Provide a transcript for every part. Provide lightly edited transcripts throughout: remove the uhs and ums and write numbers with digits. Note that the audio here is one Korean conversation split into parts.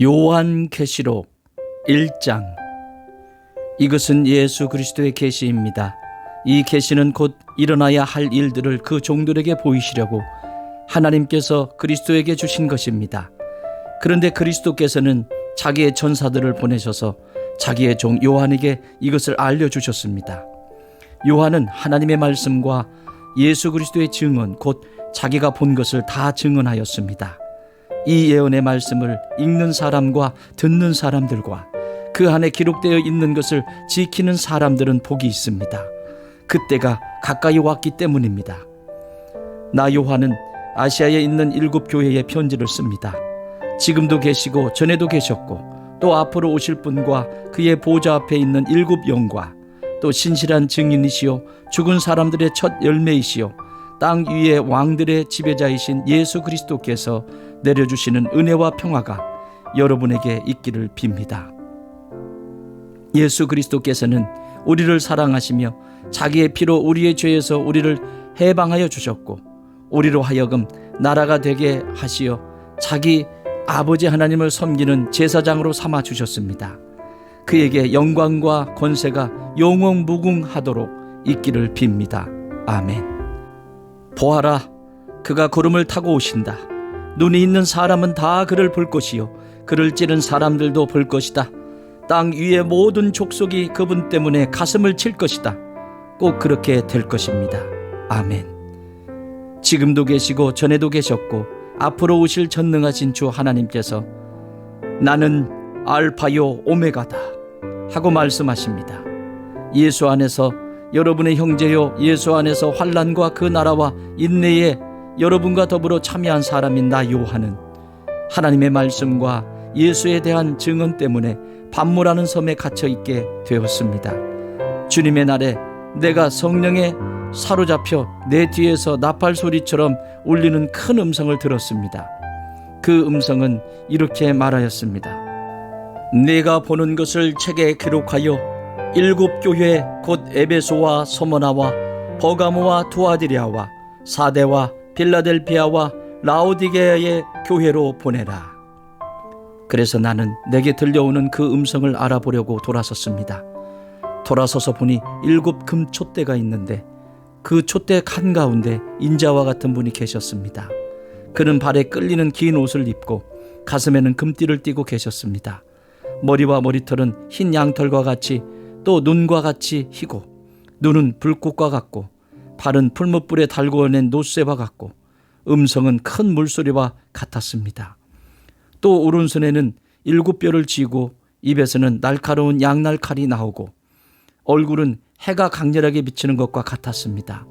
요한계시록 1장. 이것은 예수 그리스도의 계시입니다. 이 계시는 곧 일어나야 할 일들을 그 종들에게 보이시려고 하나님께서 그리스도에게 주신 것입니다. 그런데 그리스도께서는 자기의 전사들을 보내셔서 자기의 종 요한에게 이것을 알려주셨습니다. 요한은 하나님의 말씀과 예수 그리스도의 증언, 곧 자기가 본 것을 다 증언하였습니다. 이 예언의 말씀을 읽는 사람과 듣는 사람들과 그 안에 기록되어 있는 것을 지키는 사람들은 복이 있습니다. 그때가 가까이 왔기 때문입니다. 나 요한은 아시아에 있는 7 교회에 편지를 씁니다. 지금도 계시고 전에도 계셨고 또 앞으로 오실 분과 그의 보좌 앞에 있는 7 영과 또 신실한 증인이시요 죽은 사람들의 첫 열매이시요 땅 위의 왕들의 지배자이신 예수 그리스도께서 내려주시는 은혜와 평화가 여러분에게 있기를 빕니다. 예수 그리스도께서는 우리를 사랑하시며 자기의 피로 우리의 죄에서 우리를 해방하여 주셨고 우리로 하여금 나라가 되게 하시어 자기 아버지 하나님을 섬기는 제사장으로 삼아 주셨습니다. 그에게 영광과 권세가 영원무궁하도록 있기를 빕니다. 아멘. 보아라, 그가 구름을 타고 오신다. 눈이 있는 사람은 다 그를 볼 것이요 그를 찌른 사람들도 볼 것이다. 땅 위의 모든 족속이 그분 때문에 가슴을 칠 것이다. 꼭 그렇게 될 것입니다. 아멘. 지금도 계시고 전에도 계셨고 앞으로 오실 전능하신 주 하나님께서 나는 알파요 오메가다 하고 말씀하십니다. 예수 안에서 여러분의 형제요, 예수 안에서 환난과 그 나라와 인내에 여러분과 더불어 참여한 사람인 나 요한은 하나님의 말씀과 예수에 대한 증언 때문에 반모라는 섬에 갇혀 있게 되었습니다. 주님의 날에 내가 성령에 사로잡혀 내 뒤에서 나팔 소리처럼 울리는 큰 음성을 들었습니다. 그 음성은 이렇게 말하였습니다. 내가 보는 것을 책에 기록하여 7 교회 곧 에베소와 소모나와 버가모와 두아디랴와 사데와 빌라델피아와 라오디게아의 교회로 보내라. 그래서 나는 내게 들려오는 그 음성을 알아보려고 돌아섰습니다. 돌아서서 보니 7 금촛대가 있는데 그 촛대 한가운데 인자와 같은 분이 계셨습니다. 그는 발에 끌리는 긴 옷을 입고 가슴에는 금띠를 띠고 계셨습니다. 머리와 머리털은 흰 양털과 같이 또 눈과 같이 희고 눈은 불꽃과 같고 발은 풀무불에 달구어낸 노쇠와 같고 음성은 큰 물소리와 같았습니다. 또 오른손에는 7 뼈를 쥐고 입에서는 날카로운 양날칼이 나오고 얼굴은 해가 강렬하게 비치는 것과 같았습니다.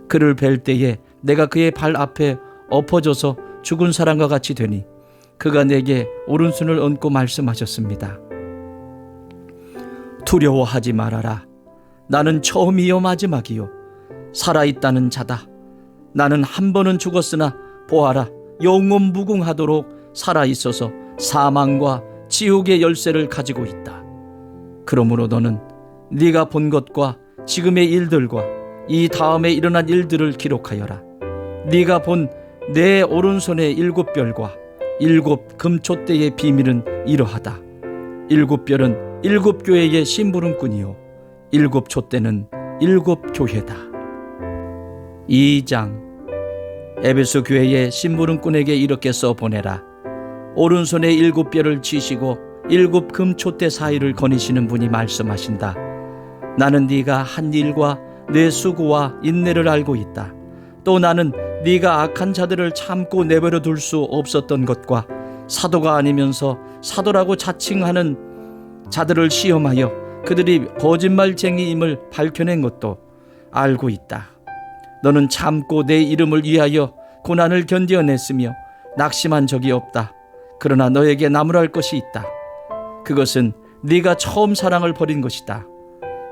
그를 뵐 때에 내가 그의 발 앞에 엎어져서 죽은 사람과 같이 되니 그가 내게 오른손을 얹고 말씀하셨습니다. 두려워하지 말아라. 나는 처음이요 마지막이요 살아있다는 자다. 나는 한 번은 죽었으나 보아라 영원무궁하도록 살아있어서 사망과 지옥의 열쇠를 가지고 있다. 그러므로 너는 네가 본 것과 지금의 일들과 이 다음에 일어날 일들을 기록하여라. 네가 본 내 오른손의 7 뼈과 7 금촛대의 비밀은 이러하다. 7 뼈는 7 교회의 심부름꾼이요 7 촛대는 7 교회다. 2장. 에베소 교회의 심부름꾼에게 이렇게 써보내라. 오른손에 7 뼈를 쥐시고 7 금촛대 사이를 거니시는 분이 말씀하신다. 나는 네가 한 일과 내 수고와 인내를 알고 있다. 또 나는 네가 악한 자들을 참고 내버려 둘 수 없었던 것과 사도가 아니면서 사도라고 자칭하는 자들을 시험하여 그들이 거짓말쟁이임을 밝혀낸 것도 알고 있다. 너는 참고 내 이름을 위하여 고난을 견뎌냈으며 낙심한 적이 없다. 그러나 너에게 나무랄 것이 있다. 그것은 네가 처음 사랑을 버린 것이다.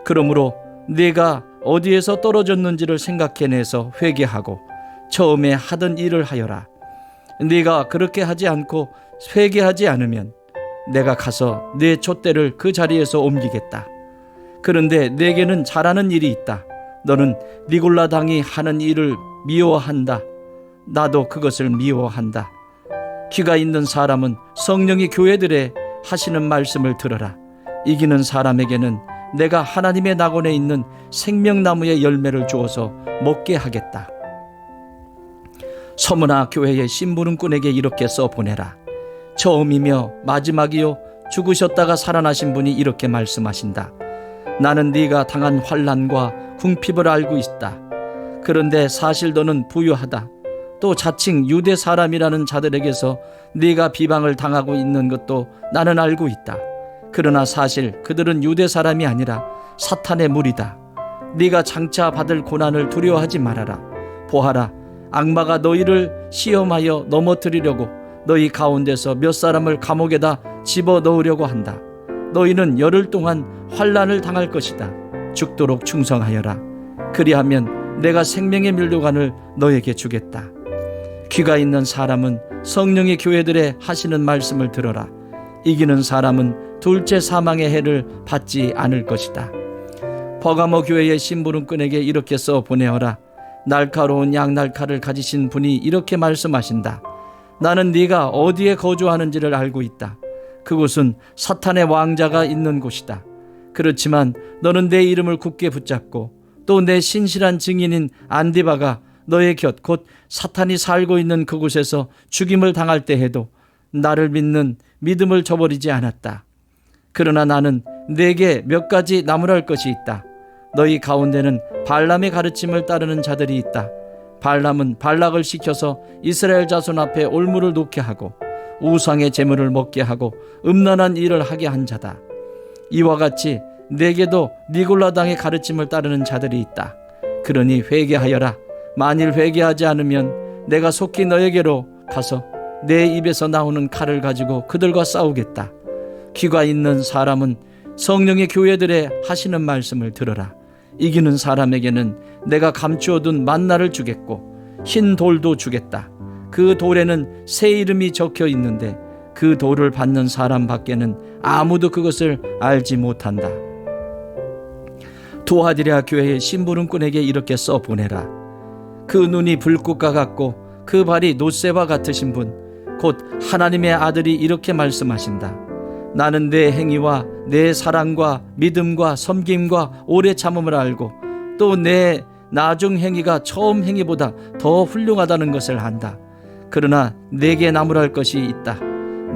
그러므로 네가 어디에서 떨어졌는지를 생각해내서 회개하고 처음에 하던 일을 하여라. 네가 그렇게 하지 않고 회개하지 않으면 내가 가서 내 촛대를 그 자리에서 옮기겠다. 그런데 내게는 잘하는 일이 있다. 너는 니골라 당이 하는 일을 미워한다. 나도 그것을 미워한다. 귀가 있는 사람은 성령이 교회들에 하시는 말씀을 들어라. 이기는 사람에게는 내가 하나님의 낙원에 있는 생명나무의 열매를 주어서 먹게 하겠다. 서문화 교회의 심부름꾼에게 이렇게 써보내라. 처음이며 마지막이요 죽으셨다가 살아나신 분이 이렇게 말씀하신다. 나는 네가 당한 환난과 궁핍을 알고 있다. 그런데 사실 너는 부유하다. 또 자칭 유대 사람이라는 자들에게서 네가 비방을 당하고 있는 것도 나는 알고 있다. 그러나 사실 그들은 유대 사람이 아니라 사탄의 무리다. 네가 장차 받을 고난을 두려워하지 말아라. 보아라, 악마가 너희를 시험하여 넘어뜨리려고 너희 가운데서 몇 사람을 감옥에다 집어넣으려고 한다. 너희는 열흘 동안 환난을 당할 것이다. 죽도록 충성하여라. 그리하면 내가 생명의 면류관을 너에게 주겠다. 귀가 있는 사람은 성령의 교회들에 하시는 말씀을 들어라. 이기는 사람은 둘째 사망의 해를 받지 않을 것이다. 버가모 교회의 심부름꾼에게 이렇게 써 보내어라. 날카로운 양날칼을 가지신 분이 이렇게 말씀하신다. 나는 네가 어디에 거주하는지를 알고 있다. 그곳은 사탄의 왕자가 있는 곳이다. 그렇지만 너는 내 이름을 굳게 붙잡고 또 내 신실한 증인인 안디바가 너의 곁 곧 사탄이 살고 있는 그곳에서 죽임을 당할 때에도 나를 믿는 믿음을 저버리지 않았다. 그러나 나는 네게 몇 가지 나무랄 것이 있다. 너희 가운데는 발람의 가르침을 따르는 자들이 있다. 발람은 발락을 시켜서 이스라엘 자손 앞에 올무를 놓게 하고 우상의 제물을 먹게 하고 음란한 일을 하게 한 자다. 이와 같이 내게도 니골라당의 가르침을 따르는 자들이 있다. 그러니 회개하여라. 만일 회개하지 않으면 내가 속히 너에게로 가서 내 입에서 나오는 칼을 가지고 그들과 싸우겠다. 귀가 있는 사람은 성령의 교회들에 하시는 말씀을 들어라. 이기는 사람에게는 내가 감추어둔 만나를 주겠고 흰 돌도 주겠다. 그 돌에는 새 이름이 적혀 있는데 그 돌을 받는 사람 밖에는 아무도 그것을 알지 못한다. 두아디라 교회의 심부름꾼에게 이렇게 써보내라. 그 눈이 불꽃과 같고 그 발이 놋새와 같으신 분, 곧 하나님의 아들이 이렇게 말씀하신다. 나는 내 행위와 내 사랑과 믿음과 섬김과 오래 참음을 알고 또 내 나중 행위가 처음 행위보다 더 훌륭하다는 것을 안다. 그러나 내게 나무랄 것이 있다.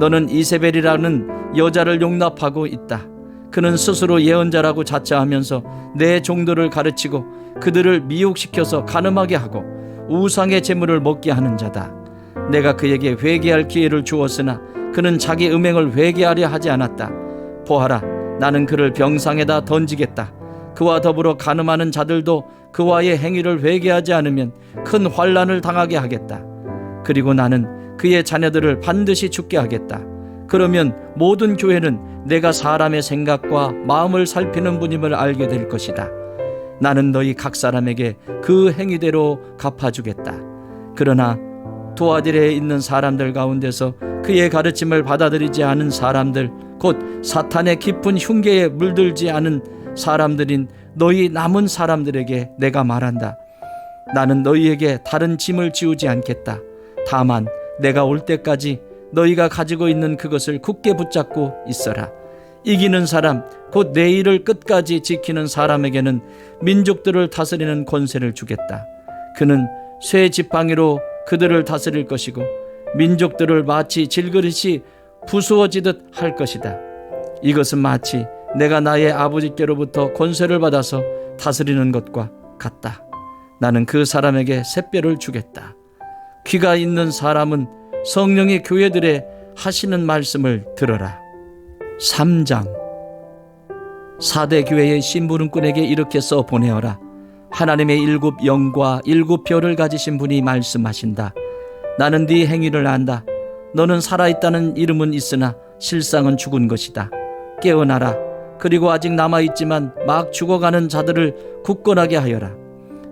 너는 이세벨이라는 여자를 용납하고 있다. 그는 스스로 예언자라고 자처하면서 내 종들을 가르치고 그들을 미혹시켜서 간음하게 하고 우상의 제물을 먹게 하는 자다. 내가 그에게 회개할 기회를 주었으나 그는 자기 음행을 회개하려 하지 않았다. 보아라, 나는 그를 병상에다 던지겠다. 그와 더불어 간음하는 자들도 그와의 행위를 회개하지 않으면 큰 환난을 당하게 하겠다. 그리고 나는 그의 자녀들을 반드시 죽게 하겠다. 그러면 모든 교회는 내가 사람의 생각과 마음을 살피는 분임을 알게 될 것이다. 나는 너희 각 사람에게 그 행위대로 갚아주겠다. 그러나 두아디레에 있는 사람들 가운데서 그의 가르침을 받아들이지 않은 사람들, 곧 사탄의 깊은 흉계에 물들지 않은 사람들인 너희 남은 사람들에게 내가 말한다. 나는 너희에게 다른 짐을 지우지 않겠다. 다만 내가 올 때까지 너희가 가지고 있는 그것을 굳게 붙잡고 있어라. 이기는 사람, 곧 내 일을 끝까지 지키는 사람에게는 민족들을 다스리는 권세를 주겠다. 그는 쇠 지팡이로 그들을 다스릴 것이고 민족들을 마치 질그릇이 부수어지듯 할 것이다. 이것은 마치 내가 나의 아버지께로부터 권세를 받아서 다스리는 것과 같다. 나는 그 사람에게 샛별을 주겠다. 귀가 있는 사람은 성령의 교회들에 하시는 말씀을 들어라. 3장. 4대 교회의 심부름꾼에게 이렇게 써 보내어라. 하나님의 7 영과 7 별을 가지신 분이 말씀하신다. 나는 네 행위를 안다. 너는 살아있다는 이름은 있으나 실상은 죽은 것이다. 깨어나라. 그리고 아직 남아있지만 막 죽어가는 자들을 굳건하게 하여라.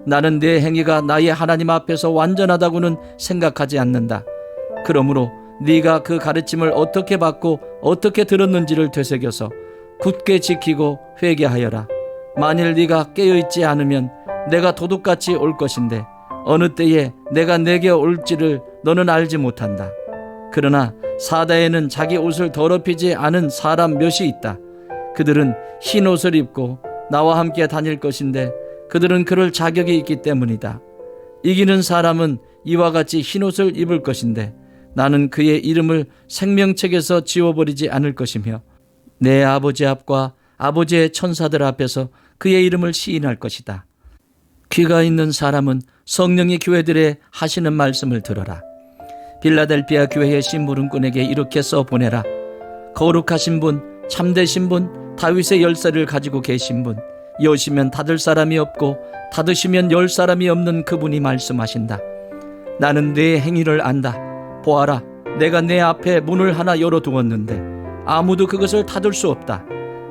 나는 내 행위가 나의 하나님 앞에서 완전하다고는 생각하지 않는다. 그러므로 네가 그 가르침을 어떻게 받고 어떻게 들었는지를 되새겨서 굳게 지키고 회개하여라. 만일 네가 깨어있지 않으면 내가 도둑같이 올 것인데 어느 때에 내가 내게 올지를 너는 알지 못한다. 그러나 사다에는 자기 옷을 더럽히지 않은 사람 몇이 있다. 그들은 흰 옷을 입고 나와 함께 다닐 것인데 그들은 그럴 자격이 있기 때문이다. 이기는 사람은 이와 같이 흰 옷을 입을 것인데 나는 그의 이름을 생명책에서 지워버리지 않을 것이며 내 아버지 앞과 아버지의 천사들 앞에서 그의 이름을 시인할 것이다. 귀가 있는 사람은 성령이 교회들에 하시는 말씀을 들어라. 빌라델피아 교회의 심부름꾼에게 이렇게 써보내라. 거룩하신 분, 참되신 분, 다윗의 열쇠를 가지고 계신 분, 여시면 닫을 사람이 없고 닫으시면 열 사람이 없는 그분이 말씀하신다. 나는 네 행위를 안다. 보아라, 내가 내 앞에 문을 하나 열어두었는데 아무도 그것을 닫을 수 없다.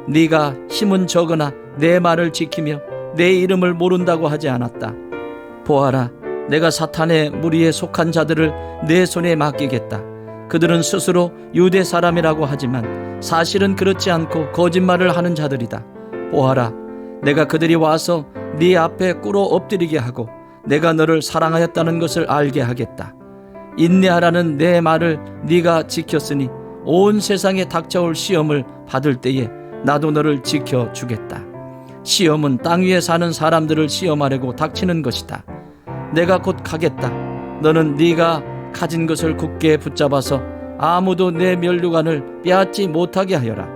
네가 힘은 적으나 내 말을 지키며 내 이름을 모른다고 하지 않았다. 보아라, 내가 사탄의 무리에 속한 자들을 내 손에 맡기겠다. 그들은 스스로 유대 사람이라고 하지만 사실은 그렇지 않고 거짓말을 하는 자들이다. 보아라, 내가 그들이 와서 네 앞에 꿇어 엎드리게 하고 내가 너를 사랑하였다는 것을 알게 하겠다. 인내하라는 내 말을 네가 지켰으니 온 세상에 닥쳐올 시험을 받을 때에 나도 너를 지켜주겠다. 시험은 땅 위에 사는 사람들을 시험하려고 닥치는 것이다. 내가 곧 가겠다. 너는 네가 가진 것을 굳게 붙잡아서 아무도 내 면류관을 빼앗지 못하게 하여라.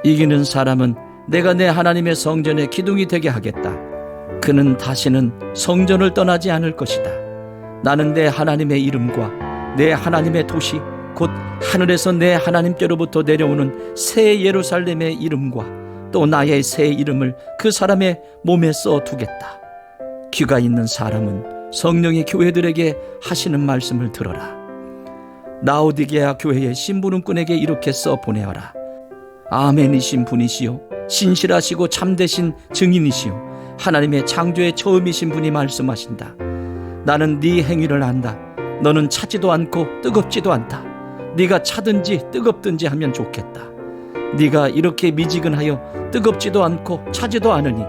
이기는 사람은 내가 내 하나님의 성전의 기둥이 되게 하겠다. 그는 다시는 성전을 떠나지 않을 것이다. 나는 내 하나님의 이름과 내 하나님의 도시 곧 하늘에서 내 하나님께로부터 내려오는 새 예루살렘의 이름과 또 나의 새 이름을 그 사람의 몸에 써두겠다. 귀가 있는 사람은 성령이 교회들에게 하시는 말씀을 들어라. 라오디게아 교회의 심부름꾼에게 이렇게 써보내어라. 아멘이신 분이시요 신실하시고 참되신 증인이시요 하나님의 창조의 처음이신 분이 말씀하신다. 나는 네 행위를 안다. 너는 차지도 않고 뜨겁지도 않다. 네가 차든지 뜨겁든지 하면 좋겠다. 네가 이렇게 미지근하여 뜨겁지도 않고 차지도 않으니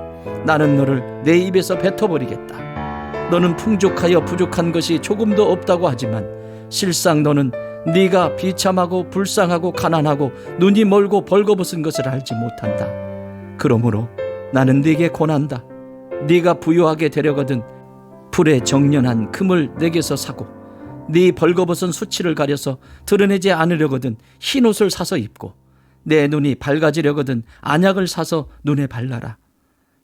나는 너를 내 입에서 뱉어버리겠다. 너는 풍족하여 부족한 것이 조금도 없다고 하지만 실상 너는 네가 비참하고 불쌍하고 가난하고 눈이 멀고 벌거벗은 것을 알지 못한다. 그러므로 나는 네게 권한다. 네가 부유하게 되려거든 불에 정련한 금을 내게서 사고 네 벌거벗은 수치를 가려서 드러내지 않으려거든 흰 옷을 사서 입고 내 눈이 밝아지려거든 안약을 사서 눈에 발라라.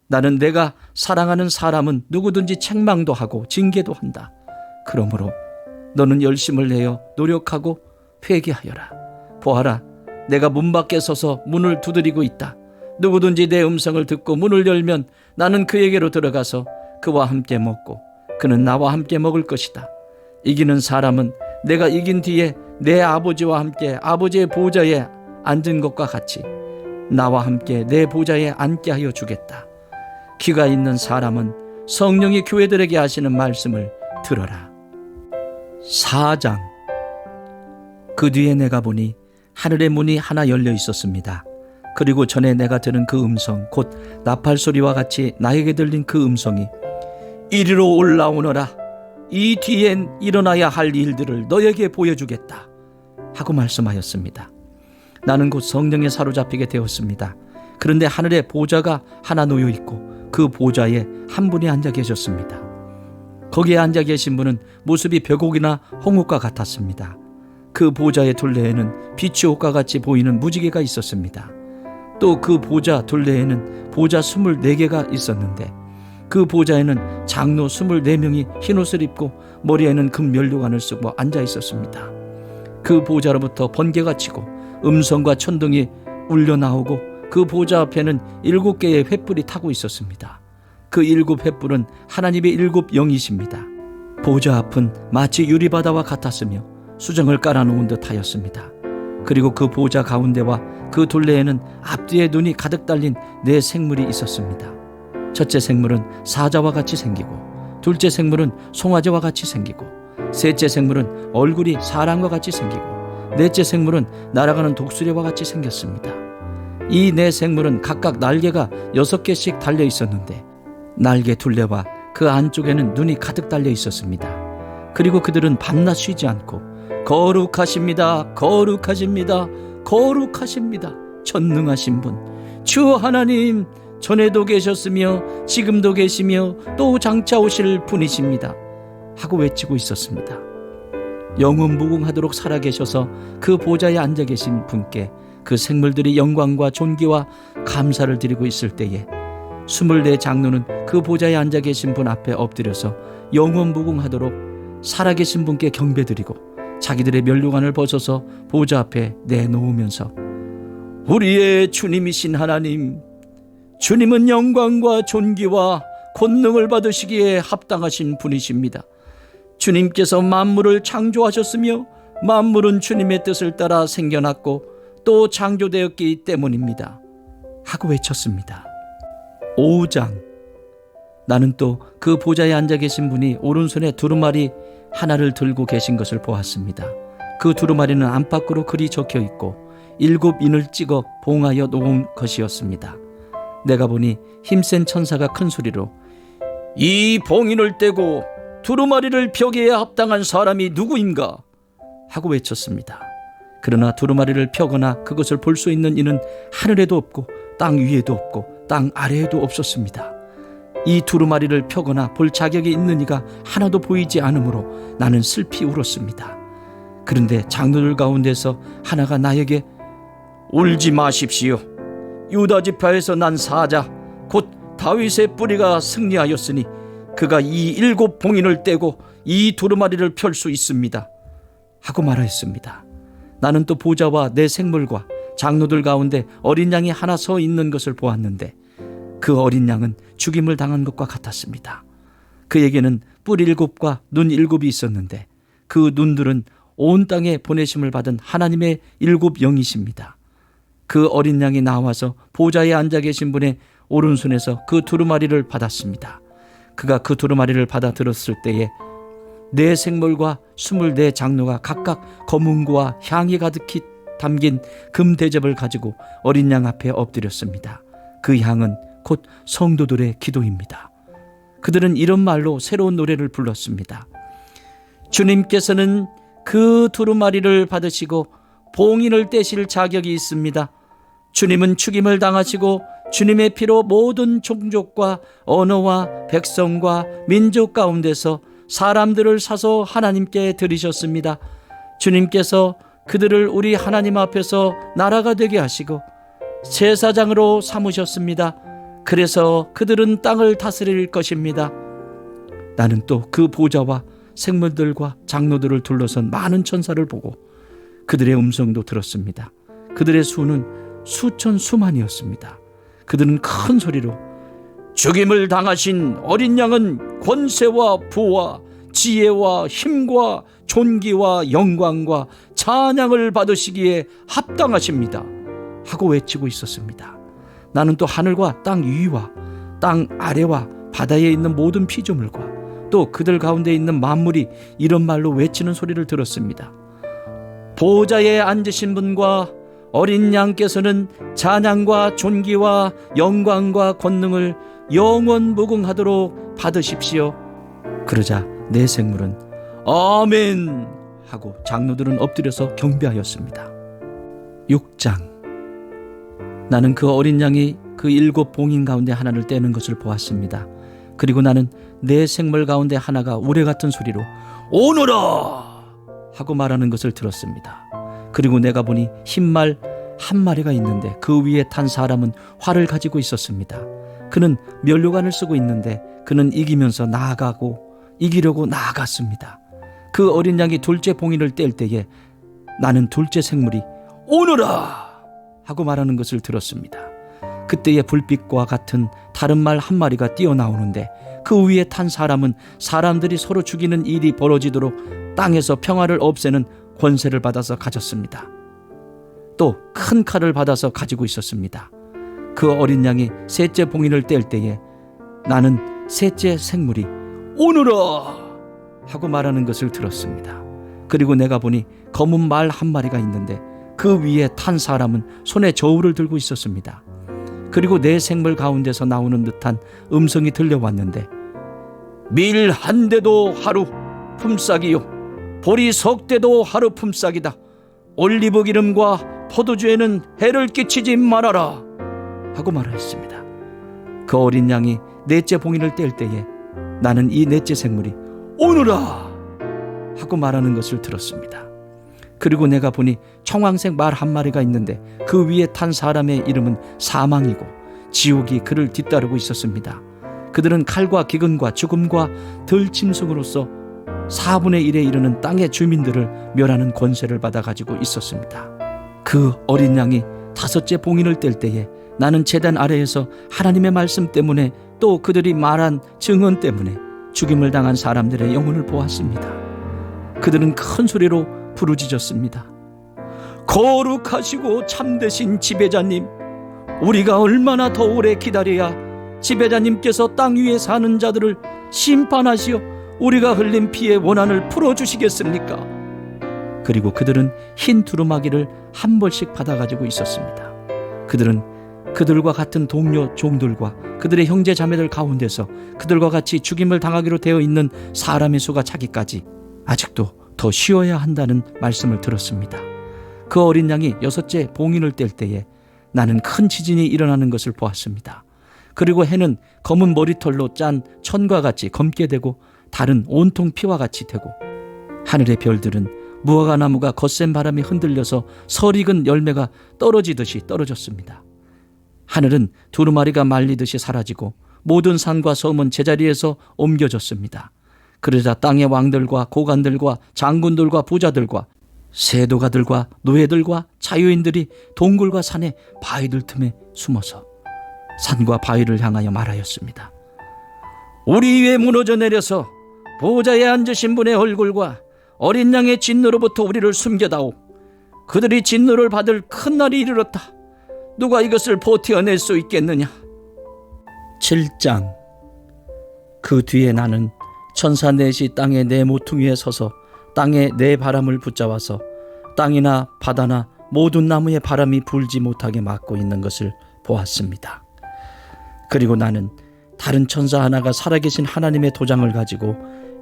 나는 내가 사랑하는 사람은 누구든지 책망도 하고 징계도 한다. 그러므로 너는 열심을 내어 노력하고 회개하여라. 보아라, 내가 문 밖에 서서 문을 두드리고 있다. 누구든지 내 음성을 듣고 문을 열면 나는 그에게로 들어가서 그와 함께 먹고 그는 나와 함께 먹을 것이다. 이기는 사람은 내가 이긴 뒤에 내 아버지와 함께 아버지의 보좌에 앉은 것과 같이 나와 함께 내 보좌에 앉게 하여 주겠다. 귀가 있는 사람은 성령이 교회들에게 하시는 말씀을 들어라. 4장. 그 뒤에 내가 보니 하늘의 문이 하나 열려 있었습니다. 그리고 전에 내가 들은 그 음성 곧 나팔 소리와 같이 나에게 들린 그 음성이 이리로 올라오너라. 이 뒤엔 일어나야 할 일들을 너에게 보여주겠다 하고 말씀하였습니다. 나는 곧 성령에 사로잡히게 되었습니다. 그런데 하늘에 보좌가 하나 놓여 있고 그 보좌에 한 분이 앉아 계셨습니다. 거기에 앉아 계신 분은 모습이 벽옥이나 홍옥과 같았습니다. 그 보좌의 둘레에는 빛이 옷과 같이 보이는 무지개가 있었습니다. 또 그 보좌 둘레에는 보좌 24개가 있었는데 그 보좌에는 장로 24명이 흰옷을 입고 머리에는 금 면류관을 쓰고 앉아 있었습니다. 그 보좌로부터 번개가 치고 음성과 천둥이 울려 나오고 그 보좌 앞에는 7개의 횃불이 타고 있었습니다. 그 7 횃불은 하나님의 7 영이십니다. 보좌 앞은 마치 유리바다와 같았으며 수정을 깔아놓은 듯 하였습니다. 그리고 그 보좌 가운데와 그 둘레에는 앞뒤에 눈이 가득 달린 4 생물이 있었습니다. 첫째 생물은 사자와 같이 생기고 둘째 생물은 송아지와 같이 생기고 셋째 생물은 얼굴이 사람과 같이 생기고 넷째 생물은 날아가는 독수리와 같이 생겼습니다. 이 4 생물은 각각 날개가 6개씩 달려 있었는데 날개 둘레와 그 안쪽에는 눈이 가득 달려 있었습니다. 그리고 그들은 밤낮 쉬지 않고 거룩하십니다. 거룩하십니다. 거룩하십니다. 전능하신 분 주 하나님, 전에도 계셨으며 지금도 계시며 또 장차 오실 분이십니다 하고 외치고 있었습니다. 영원무궁하도록 살아계셔서 그 보좌에 앉아 계신 분께 그 생물들이 영광과 존귀와 감사를 드리고 있을 때에 24 장로는 그 보좌에 앉아 계신 분 앞에 엎드려서 영원무궁하도록 살아계신 분께 경배드리고 자기들의 면류관을 벗어서 보좌 앞에 내놓으면서 우리의 주님이신 하나님, 주님은 영광과 존귀와 권능을 받으시기에 합당하신 분이십니다. 주님께서 만물을 창조하셨으며 만물은 주님의 뜻을 따라 생겨났고 또 창조되었기 때문입니다 하고 외쳤습니다. 5장. 나는 또 그 보좌에 앉아 계신 분이 오른손에 두루마리 하나를 들고 계신 것을 보았습니다. 그 두루마리는 안팎으로 글이 적혀 있고 7 인을 찍어 봉하여 놓은 것이었습니다. 내가 보니 힘센 천사가 큰 소리로 이 봉인을 떼고 두루마리를 펴기에 합당한 사람이 누구인가 하고 외쳤습니다. 그러나 두루마리를 펴거나 그것을 볼 수 있는 이는 하늘에도 없고 땅 위에도 없고 땅 아래에도 없었습니다. 이 두루마리를 펴거나 볼 자격이 있는 이가 하나도 보이지 않으므로 나는 슬피 울었습니다. 그런데 장로들 가운데서 하나가 나에게 울지 마십시오. 유다 지파에서 난 사자 곧 다윗의 뿌리가 승리하였으니 그가 이 7 봉인을 떼고 이 두루마리를 펼 수 있습니다 하고 말하였습니다. 나는 또 보좌와 내 생물과 장로들 가운데 어린 양이 하나 서 있는 것을 보았는데 그 어린 양은 죽임을 당한 것과 같았습니다. 그에게는 뿔 7과 눈 7이 있었는데 그 눈들은 온 땅에 보내심을 받은 하나님의 7 영이십니다. 그 어린 양이 나와서 보좌에 앉아 계신 분의 오른손에서 그 두루마리를 받았습니다. 그가 그 두루마리를 받아 들었을 때에 네 생물과 24 장로가 각각 검은고와 향이 가득히 담긴 금 대접을 가지고 어린 양 앞에 엎드렸습니다. 그 향은 곧 성도들의 기도입니다. 그들은 이런 말로 새로운 노래를 불렀습니다. 주님께서는 그 두루마리를 받으시고 봉인을 떼실 자격이 있습니다. 주님은 죽임을 당하시고 주님의 피로 모든 종족과 언어와 백성과 민족 가운데서 사람들을 사서 하나님께 드리셨습니다. 주님께서 그들을 우리 하나님 앞에서 나라가 되게 하시고 제사장으로 삼으셨습니다. 그래서 그들은 땅을 다스릴 것입니다. 나는 또 그 보좌와 생물들과 장로들을 둘러선 많은 천사를 보고 그들의 음성도 들었습니다. 그들의 수는 수천 수만이었습니다. 그들은 큰 소리로 죽임을 당하신 어린 양은 권세와 부와 지혜와 힘과 존귀와 영광과 찬양을 받으시기에 합당하십니다 하고 외치고 있었습니다. 나는 또 하늘과 땅 위와 땅 아래와 바다에 있는 모든 피조물과 또 그들 가운데 있는 만물이 이런 말로 외치는 소리를 들었습니다. 보좌에 앉으신 분과 어린 양께서는 찬양과 존귀와 영광과 권능을 영원무궁하도록 받으십시오. 그러자 내 생물은 아멘 하고 장로들은 엎드려서 경배하였습니다. 6장. 나는 그 어린 양이 그 7 봉인 가운데 하나를 떼는 것을 보았습니다. 그리고 나는 내 생물 가운데 하나가 우레 같은 소리로 오너라 하고 말하는 것을 들었습니다. 그리고 내가 보니 흰말 한 마리가 있는데 그 위에 탄 사람은 활을 가지고 있었습니다. 그는 면류관을 쓰고 있는데 그는 이기면서 나아가고 이기려고 나아갔습니다. 그 어린 양이 둘째 봉인을 뗄 때에 나는 둘째 생물이 오너라 하고 말하는 것을 들었습니다. 그때에 불빛과 같은 다른 말 한 마리가 뛰어나오는데 그 위에 탄 사람은 사람들이 서로 죽이는 일이 벌어지도록 땅에서 평화를 없애는 권세를 받아서 가졌습니다. 또 큰 칼을 받아서 가지고 있었습니다. 그 어린 양이 셋째 봉인을 뗄 때에 나는 셋째 생물이 오너라 하고 말하는 것을 들었습니다. 그리고 내가 보니 검은 말 한 마리가 있는데 그 위에 탄 사람은 손에 저울을 들고 있었습니다. 그리고 내 생물 가운데서 나오는 듯한 음성이 들려왔는데 밀 한 대도 하루 품삯이요 보리 석대도 하루 품삯이다. 올리브 기름과 포도주에는 해를 끼치지 말아라 하고 말하였습니다. 그 어린 양이 넷째 봉인을 뗄 때에 나는 이 넷째 생물이 오너라 하고 말하는 것을 들었습니다. 그리고 내가 보니 청황색 말 한 마리가 있는데 그 위에 탄 사람의 이름은 사망이고 지옥이 그를 뒤따르고 있었습니다. 그들은 칼과 기근과 죽음과 들짐승으로서 4분의 1에 이르는 땅의 주민들을 멸하는 권세를 받아가지고 있었습니다. 그 어린 양이 5째 봉인을 뗄 때에 나는 제단 아래에서 하나님의 말씀 때문에 또 그들이 말한 증언 때문에 죽임을 당한 사람들의 영혼을 보았습니다. 그들은 큰 소리로 부르짖었습니다. 거룩하시고 참되신 지배자님, 우리가 얼마나 더 오래 기다려야 지배자님께서 땅 위에 사는 자들을 심판하시어 우리가 흘린 피의 원한을 풀어주시겠습니까? 그리고 그들은 흰 두루마기를 한 벌씩 받아가지고 있었습니다. 그들은 그들과 같은 동료 종들과 그들의 형제 자매들 가운데서 그들과 같이 죽임을 당하기로 되어 있는 사람의 수가 차기까지 아직도 더 쉬어야 한다는 말씀을 들었습니다. 그 어린 양이 6째 봉인을 뗄 때에 나는 큰 지진이 일어나는 것을 보았습니다. 그리고 해는 검은 머리털로 짠 천과 같이 검게 되고 달은 온통 피와 같이 되고 하늘의 별들은 무화과 나무가 거센 바람에 흔들려서 설익은 열매가 떨어지듯이 떨어졌습니다. 하늘은 두루마리가 말리듯이 사라지고 모든 산과 섬은 제자리에서 옮겨졌습니다. 그러자 땅의 왕들과 고관들과 장군들과 부자들과 세도가들과 노예들과 자유인들이 동굴과 산의 바위들 틈에 숨어서 산과 바위를 향하여 말하였습니다. 우리 위에 무너져 내려서 보좌에 앉으신 분의 얼굴과 어린 양의 진노로부터 우리를 숨겨다오. 그들이 진노를 받을 큰 날이 이르렀다. 누가 이것을 버텨낼 수 있겠느냐? 7장. 그 뒤에 나는 천사 넷이 땅의 네 모퉁이에 서서 땅에 네 바람을 붙잡아서 땅이나 바다나 모든 나무에 바람이 불지 못하게 막고 있는 것을 보았습니다. 그리고 나는 다른 천사 하나가 살아계신 하나님의 도장을 가지고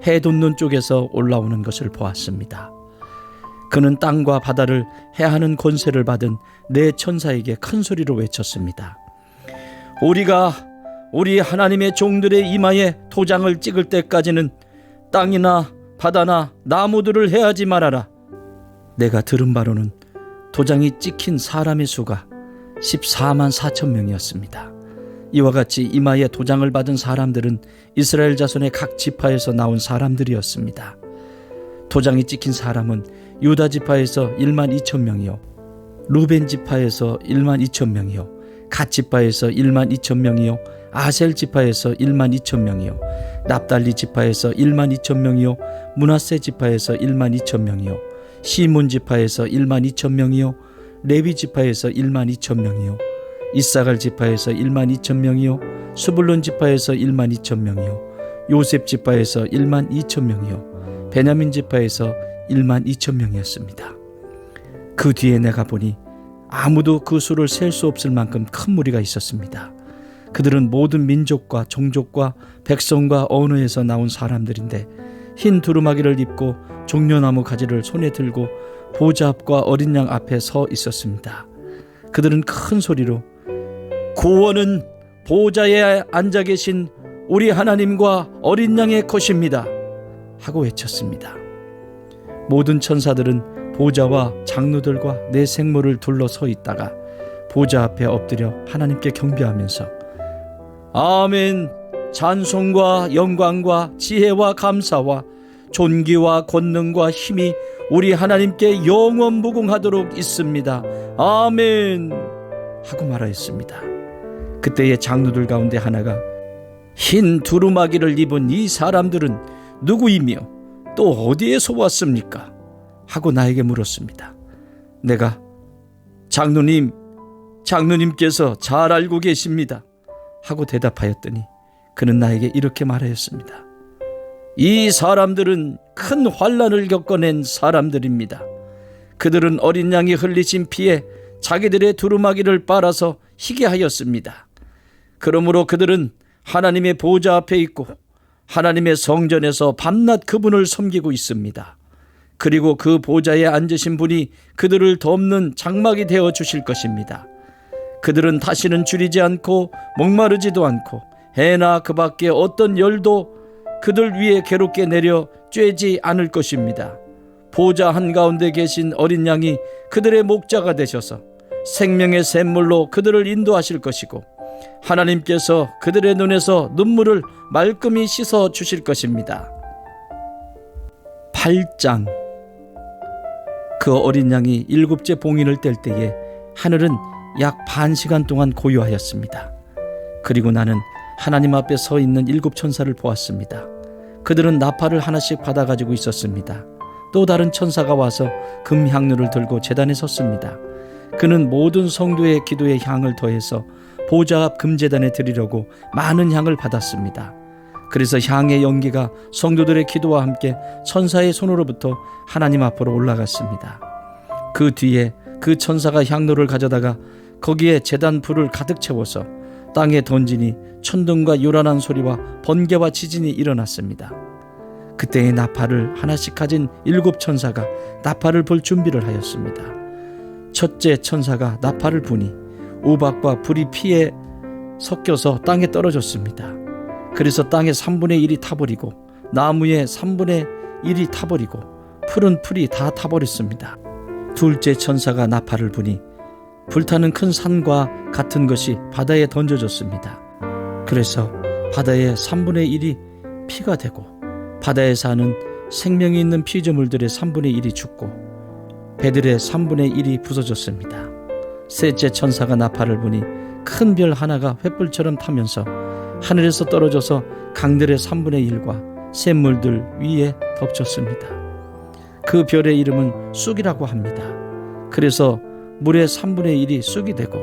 해 돋는 쪽에서 올라오는 것을 보았습니다. 그는 땅과 바다를 해하는 권세를 받은 네 천사에게 큰 소리로 외쳤습니다. 우리가 우리 하나님의 종들의 이마에 도장을 찍을 때까지는 땅이나 바다나 나무들을 해하지 말아라. 내가 들은 바로는 도장이 찍힌 사람의 수가 14만 4천 명이었습니다. 이와 같이 이마에 도장을 받은 사람들은 이스라엘 자손의 각 지파에서 나온 사람들이었습니다. 도장이 찍힌 사람은 유다 지파에서 1만 2천 명이요, 루벤 지파에서 1만 2천 명이요, 갓 지파에서 1만 2천 명이요, 아셀 지파에서 1만 2천 명이요, 납달리 지파에서 1만 2천 명이요, 므낫세 지파에서 1만 2천 명이요, 시몬 지파에서 1만 2천 명이요, 레위 지파에서 1만 2천 명이요, 이사갈 지파에서 1만 2천 명이요, 스불론 지파에서 1만 2천 명이요, 요셉 지파에서 1만 2천 명이요, 베냐민 지파에서 1만 2천 명이었습니다. 그 뒤에 내가 보니 아무도 그 수를 셀 수 없을 만큼 큰 무리가 있었습니다. 그들은 모든 민족과 종족과 백성과 언어에서 나온 사람들인데 흰 두루마기를 입고 종려나무 가지를 손에 들고 보좌 앞과 어린 양 앞에 서 있었습니다. 그들은 큰 소리로 구원은 보좌에 앉아 계신 우리 하나님과 어린 양의 것입니다 하고 외쳤습니다. 모든 천사들은 보좌와 장로들과 네 생물을 둘러 서 있다가 보좌 앞에 엎드려 하나님께 경배하면서 아멘, 찬송과 영광과 지혜와 감사와 존귀와 권능과 힘이 우리 하나님께 영원 무궁하도록 있습니다. 아멘 하고 말하였습니다. 그때의 장로들 가운데 하나가 흰 두루마기를 입은 이 사람들은 누구이며 또 어디에서 왔습니까? 하고 나에게 물었습니다. 내가 장로님께서 잘 알고 계십니다 하고 대답하였더니 그는 나에게 이렇게 말하였습니다. 이 사람들은 큰 환난을 겪어낸 사람들입니다. 그들은 어린 양이 흘리신 피에 자기들의 두루마기를 빨아서 희게 하였습니다. 그러므로 그들은 하나님의 보좌 앞에 있고 하나님의 성전에서 밤낮 그분을 섬기고 있습니다. 그리고 그 보좌에 앉으신 분이 그들을 덮는 장막이 되어 주실 것입니다. 그들은 다시는 줄이지 않고 목마르지도 않고 해나 그 밖에 어떤 열도 그들 위에 괴롭게 내려 쬐지 않을 것입니다. 보좌 한가운데 계신 어린 양이 그들의 목자가 되셔서 생명의 샘물로 그들을 인도하실 것이고 하나님께서 그들의 눈에서 눈물을 말끔히 씻어 주실 것입니다. 8장. 그 어린 양이 7째 봉인을 뗄 때에 하늘은 약 반 시간 동안 고요하였습니다. 그리고 나는 하나님 앞에 서 있는 7천사를 보았습니다. 그들은 나팔을 하나씩 받아가지고 있었습니다. 또 다른 천사가 와서 금향료를 들고 제단에 섰습니다. 그는 모든 성도의 기도에 향을 더해서 보좌 앞 금제단에 드리려고 많은 향을 받았습니다. 그래서 향의 연기가 성도들의 기도와 함께 천사의 손으로부터 하나님 앞으로 올라갔습니다. 그 뒤에 그 천사가 향로를 가져다가 거기에 제단 불을 가득 채워서 땅에 던지니 천둥과 요란한 소리와 번개와 지진이 일어났습니다. 그때의 나팔을 하나씩 가진 7천사가 나팔을 불 준비를 하였습니다. 첫째 천사가 나팔을 부니 우박과 불이 피에 섞여서 땅에 떨어졌습니다. 그래서 땅의 3분의 1이 타버리고 나무의 3분의 1이 타버리고 푸른 풀이 다 타버렸습니다. 둘째 천사가 나팔을 부니 불타는 큰 산과 같은 것이 바다에 던져졌습니다. 그래서 바다의 3분의 1이 피가 되고 바다에 사는 생명이 있는 피조물들의 3분의 1이 죽고 배들의 3분의 1이 부서졌습니다. 셋째 천사가 나팔을 부니 큰 별 하나가 횃불처럼 타면서 하늘에서 떨어져서 강들의 3분의 1과 샘물들 위에 덮쳤습니다. 그 별의 이름은 쑥이라고 합니다. 그래서 물의 3분의 1이 쑥이 되고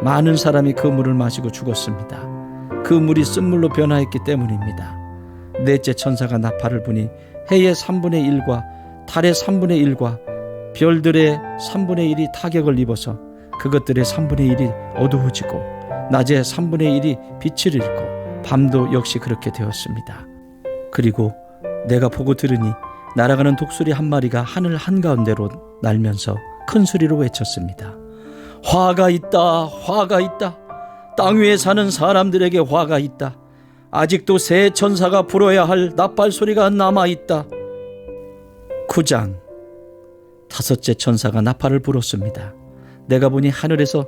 많은 사람이 그 물을 마시고 죽었습니다. 그 물이 쓴물로 변화했기 때문입니다. 넷째 천사가 나팔을 부니 해의 3분의 1과 달의 3분의 1과 별들의 3분의 1이 타격을 입어서 그것들의 3분의 1이 어두워지고 낮의 3분의 1이 빛을 잃고 밤도 역시 그렇게 되었습니다. 그리고 내가 보고 들으니 날아가는 독수리 한 마리가 하늘 한가운데로 날면서 큰 소리로 외쳤습니다. 화가 있다, 화가 있다. 땅 위에 사는 사람들에게 화가 있다. 아직도 새 천사가 불어야 할 나팔 소리가 남아있다. 9장. 다섯째 천사가 나팔을 불었습니다. 내가 보니 하늘에서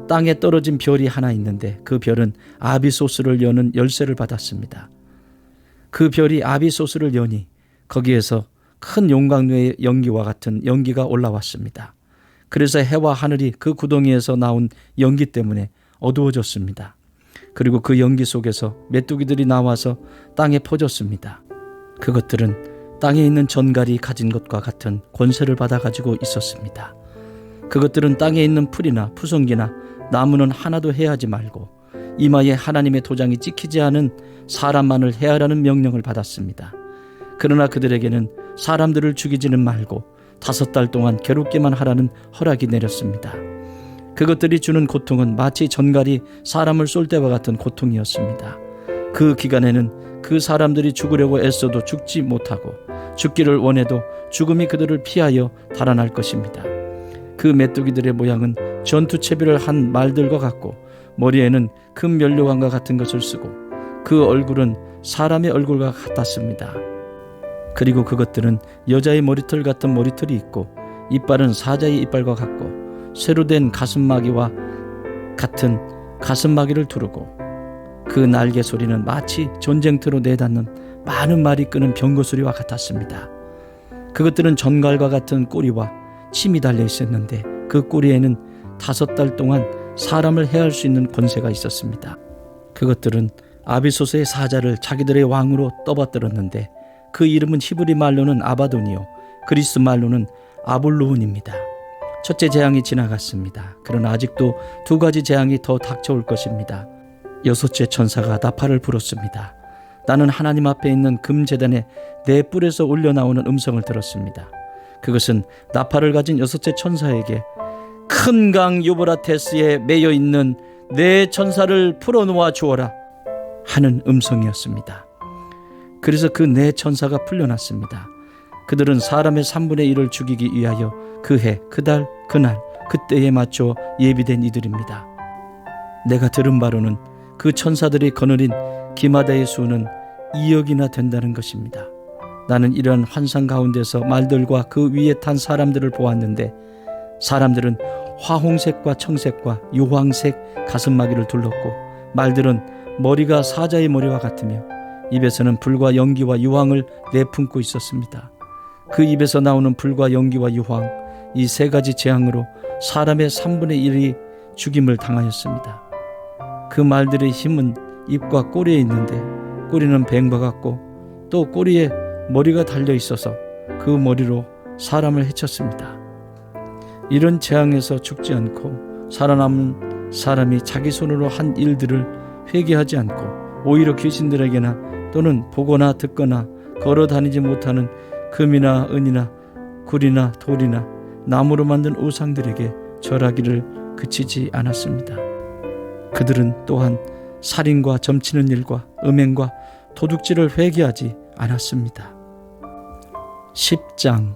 땅에 떨어진 별이 하나 있는데 그 별은 아비소스를 여는 열쇠를 받았습니다. 그 별이 아비소스를 여니 거기에서 큰 용광로의 연기와 같은 연기가 올라왔습니다. 그래서 해와 하늘이 그 구덩이에서 나온 연기 때문에 어두워졌습니다. 그리고 그 연기 속에서 메뚜기들이 나와서 땅에 퍼졌습니다. 그것들은 땅에 있는 전갈이 가진 것과 같은 권세를 받아가지고 있었습니다. 그것들은 땅에 있는 풀이나 푸성기나 나무는 하나도 해하지 말고 이마에 하나님의 도장이 찍히지 않은 사람만을 해하라는 명령을 받았습니다. 그러나 그들에게는 사람들을 죽이지는 말고 5달 동안 괴롭게만 하라는 허락이 내렸습니다. 그것들이 주는 고통은 마치 전갈이 사람을 쏠 때와 같은 고통이었습니다. 그 기간에는 그 사람들이 죽으려고 애써도 죽지 못하고 죽기를 원해도 죽음이 그들을 피하여 달아날 것입니다. 그 메뚜기들의 모양은 전투채비를 한 말들과 같고 머리에는 큰 면류관과 같은 것을 쓰고 그 얼굴은 사람의 얼굴과 같았습니다. 그리고 그것들은 여자의 머리털 같은 머리털이 있고 이빨은 사자의 이빨과 같고 쇠로 된 가슴마귀와 같은 가슴마귀를 두르고 그 날개 소리는 마치 전쟁터로 내닫는 많은 말이 끄는 병거 소리와 같았습니다. 그것들은 전갈과 같은 꼬리와 침이 달려 있었는데 그 꼬리에는 5달 동안 사람을 해할 수 있는 권세가 있었습니다. 그것들은 아비소스의 사자를 자기들의 왕으로 떠받들었는데 그 이름은 히브리 말로는 아바돈이요 그리스 말로는 아볼루온입니다. 첫째 재앙이 지나갔습니다. 그러나 아직도 2가지 재앙이 더 닥쳐올 것입니다. 6째 천사가 나팔을 불었습니다. 나는 하나님 앞에 있는 금제단에 네 뿔에서 울려나오는 음성을 들었습니다. 그것은 나팔을 가진 6째 천사에게 큰 강 유브라테스에 매여 있는 네 천사를 풀어놓아 주어라 하는 음성이었습니다. 그래서 그 네 천사가 풀려났습니다. 그들은 사람의 3분의 1을 죽이기 위하여 그 해, 그 달, 그날, 그때에 맞춰 예비된 이들입니다. 내가 들은 바로는 그 천사들이 거느린 기마다의 수는 2억이나 된다는 것입니다. 나는 이러한 환상 가운데서 말들과 그 위에 탄 사람들을 보았는데, 사람들은 화홍색과 청색과 유황색 가슴마기를 둘렀고, 말들은 머리가 사자의 머리와 같으며 입에서는 불과 연기와 유황을 내뿜고 있었습니다. 그 입에서 나오는 불과 연기와 유황, 이 세 가지 재앙으로 사람의 3분의 1이 죽임을 당하였습니다. 그 말들의 힘은 입과 꼬리에 있는데, 꼬리는 뱀과 같고 또 꼬리에 머리가 달려 있어서 그 머리로 사람을 해쳤습니다. 이런 재앙에서 죽지 않고 살아남은 사람이 자기 손으로 한 일들을 회개하지 않고 오히려 귀신들에게나 또는 보거나 듣거나 걸어 다니지 못하는 금이나 은이나 굴이나 돌이나 나무로 만든 우상들에게 절하기를 그치지 않았습니다. 그들은 또한 살인과 점치는 일과 음행과 도둑질을 회개하지 않았습니다. 10장.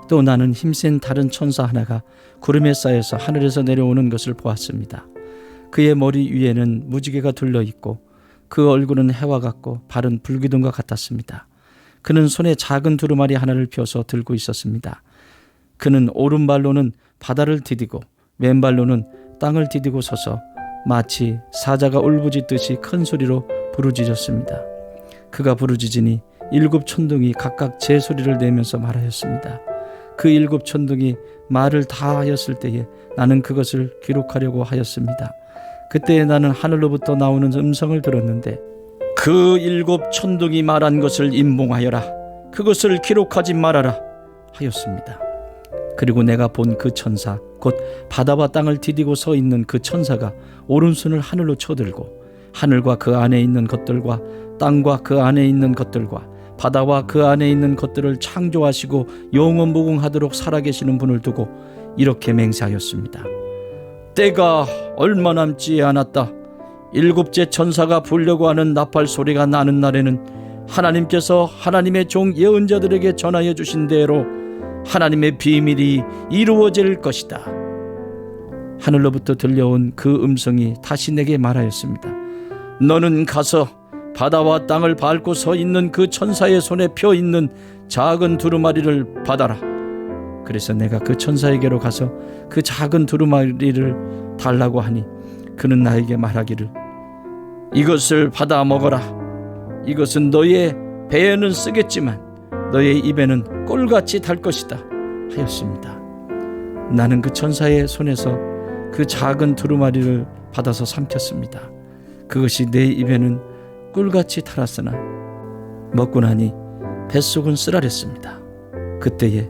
또 나는 힘센 다른 천사 하나가 구름에 쌓여서 하늘에서 내려오는 것을 보았습니다. 그의 머리 위에는 무지개가 둘러있고 그 얼굴은 해와 같고 발은 불기둥과 같았습니다. 그는 손에 작은 두루마리 하나를 펴서 들고 있었습니다. 그는 오른발로는 바다를 디디고 왼발로는 땅을 디디고 서서 마치 사자가 울부짖듯이 큰 소리로 부르짖었습니다. 그가 부르짖으니 7 천둥이 각각 제 소리를 내면서 말하였습니다. 그 7 천둥이 말을 다 하였을 때에 나는 그것을 기록하려고 하였습니다. 그때에 나는 하늘로부터 나오는 음성을 들었는데, 그 7 천둥이 말한 것을 임봉하여라. 그것을 기록하지 말아라 하였습니다. 그리고 내가 본 그 천사, 곧 바다와 땅을 디디고 서 있는 그 천사가 오른손을 하늘로 쳐들고 하늘과 그 안에 있는 것들과 땅과 그 안에 있는 것들과 바다와 그 안에 있는 것들을 창조하시고 영원무궁하도록 살아계시는 분을 두고 이렇게 맹세하였습니다. 때가 얼마 남지 않았다. 7째 천사가 불려고 하는 나팔 소리가 나는 날에는 하나님께서 하나님의 종 예언자들에게 전하여 주신 대로 하나님의 비밀이 이루어질 것이다. 하늘로부터 들려온 그 음성이 다시 내게 말하였습니다. 너는 가서 바다와 땅을 밟고 서 있는 그 천사의 손에 펴 있는 작은 두루마리를 받아라. 그래서 내가 그 천사에게로 가서 그 작은 두루마리를 달라고 하니 그는 나에게 말하기를, 이것을 받아 먹어라. 이것은 너의 배에는 쓰겠지만 너의 입에는 꿀같이 달 것이다 하였습니다. 나는 그 천사의 손에서 그 작은 두루마리를 받아서 삼켰습니다. 그것이 내 입에는 꿀같이 달았으나 먹고 나니 뱃속은 쓰라렸습니다. 그때에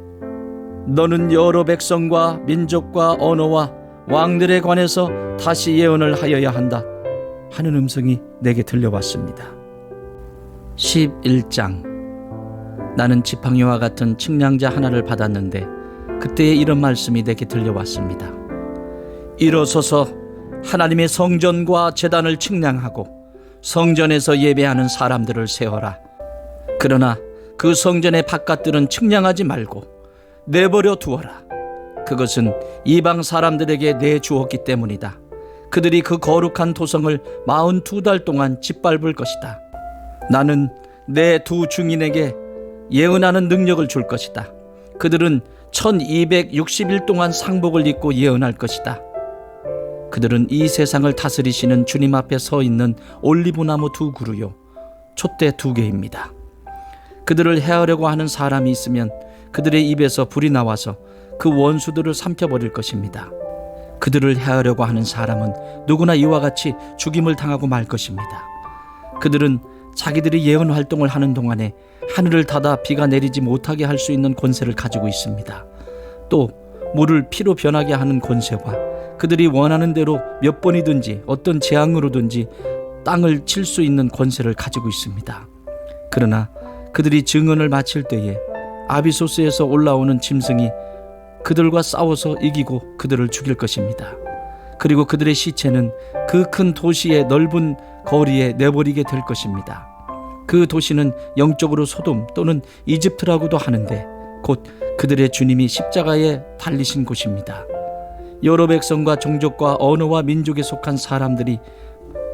너는 여러 백성과 민족과 언어와 왕들에 관해서 다시 예언을 하여야 한다 하는 음성이 내게 들려왔습니다. 11장. 나는 지팡이와 같은 측량자 하나를 받았는데 그때에 이런 말씀이 내게 들려왔습니다. 일어서서 하나님의 성전과 제단을 측량하고 성전에서 예배하는 사람들을 세어라. 그러나 그 성전의 바깥들은 측량하지 말고 내버려 두어라. 그것은 이방 사람들에게 내주었기 때문이다. 그들이 그 거룩한 도성을 42달 동안 짓밟을 것이다. 나는 내 2 증인에게 예언하는 능력을 줄 것이다. 그들은 1260일 동안 상복을 입고 예언할 것이다. 그들은 이 세상을 다스리시는 주님 앞에 서 있는 올리브나무 2 그루요 촛대 2개입니다. 그들을 해하려고 하는 사람이 있으면 그들의 입에서 불이 나와서 그 원수들을 삼켜버릴 것입니다. 그들을 해하려고 하는 사람은 누구나 이와 같이 죽임을 당하고 말 것입니다. 그들은 자기들이 예언 활동을 하는 동안에 하늘을 닫아 비가 내리지 못하게 할 수 있는 권세를 가지고 있습니다. 또 물을 피로 변하게 하는 권세와 그들이 원하는 대로 몇 번이든지 어떤 재앙으로든지 땅을 칠 수 있는 권세를 가지고 있습니다. 그러나 그들이 증언을 마칠 때에 아비소스에서 올라오는 짐승이 그들과 싸워서 이기고 그들을 죽일 것입니다. 그리고 그들의 시체는 그 큰 도시의 넓은 거리에 내버리게 될 것입니다. 그 도시는 영적으로 소돔 또는 이집트라고도 하는데 곧 그들의 주님이 십자가에 달리신 곳입니다. 여러 백성과 종족과 언어와 민족에 속한 사람들이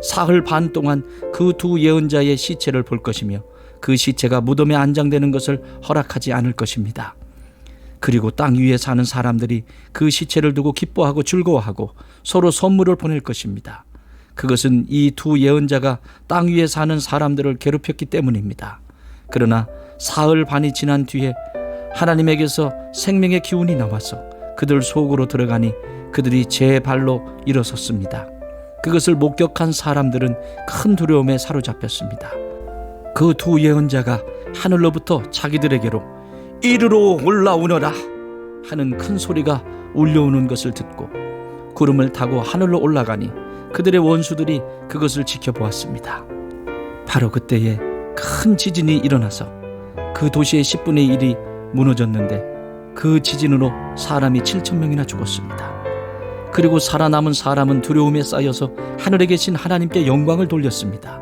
사흘 반 동안 그 두 예언자의 시체를 볼 것이며 그 시체가 무덤에 안장되는 것을 허락하지 않을 것입니다. 그리고 땅 위에 사는 사람들이 그 시체를 두고 기뻐하고 즐거워하고 서로 선물을 보낼 것입니다. 그것은 이 두 예언자가 땅 위에 사는 사람들을 괴롭혔기 때문입니다. 그러나 사흘 반이 지난 뒤에 하나님에게서 생명의 기운이 나와서 그들 속으로 들어가니 그들이 제 발로 일어섰습니다. 그것을 목격한 사람들은 큰 두려움에 사로잡혔습니다. 그 두 예언자가 하늘로부터 자기들에게로 이리로 올라오너라 하는 큰 소리가 울려오는 것을 듣고 구름을 타고 하늘로 올라가니 그들의 원수들이 그것을 지켜보았습니다. 바로 그때에 큰 지진이 일어나서 그 도시의 10분의 1이 무너졌는데 그 지진으로 사람이 7,000명이나 죽었습니다. 그리고 살아남은 사람은 두려움에 쌓여서 하늘에 계신 하나님께 영광을 돌렸습니다.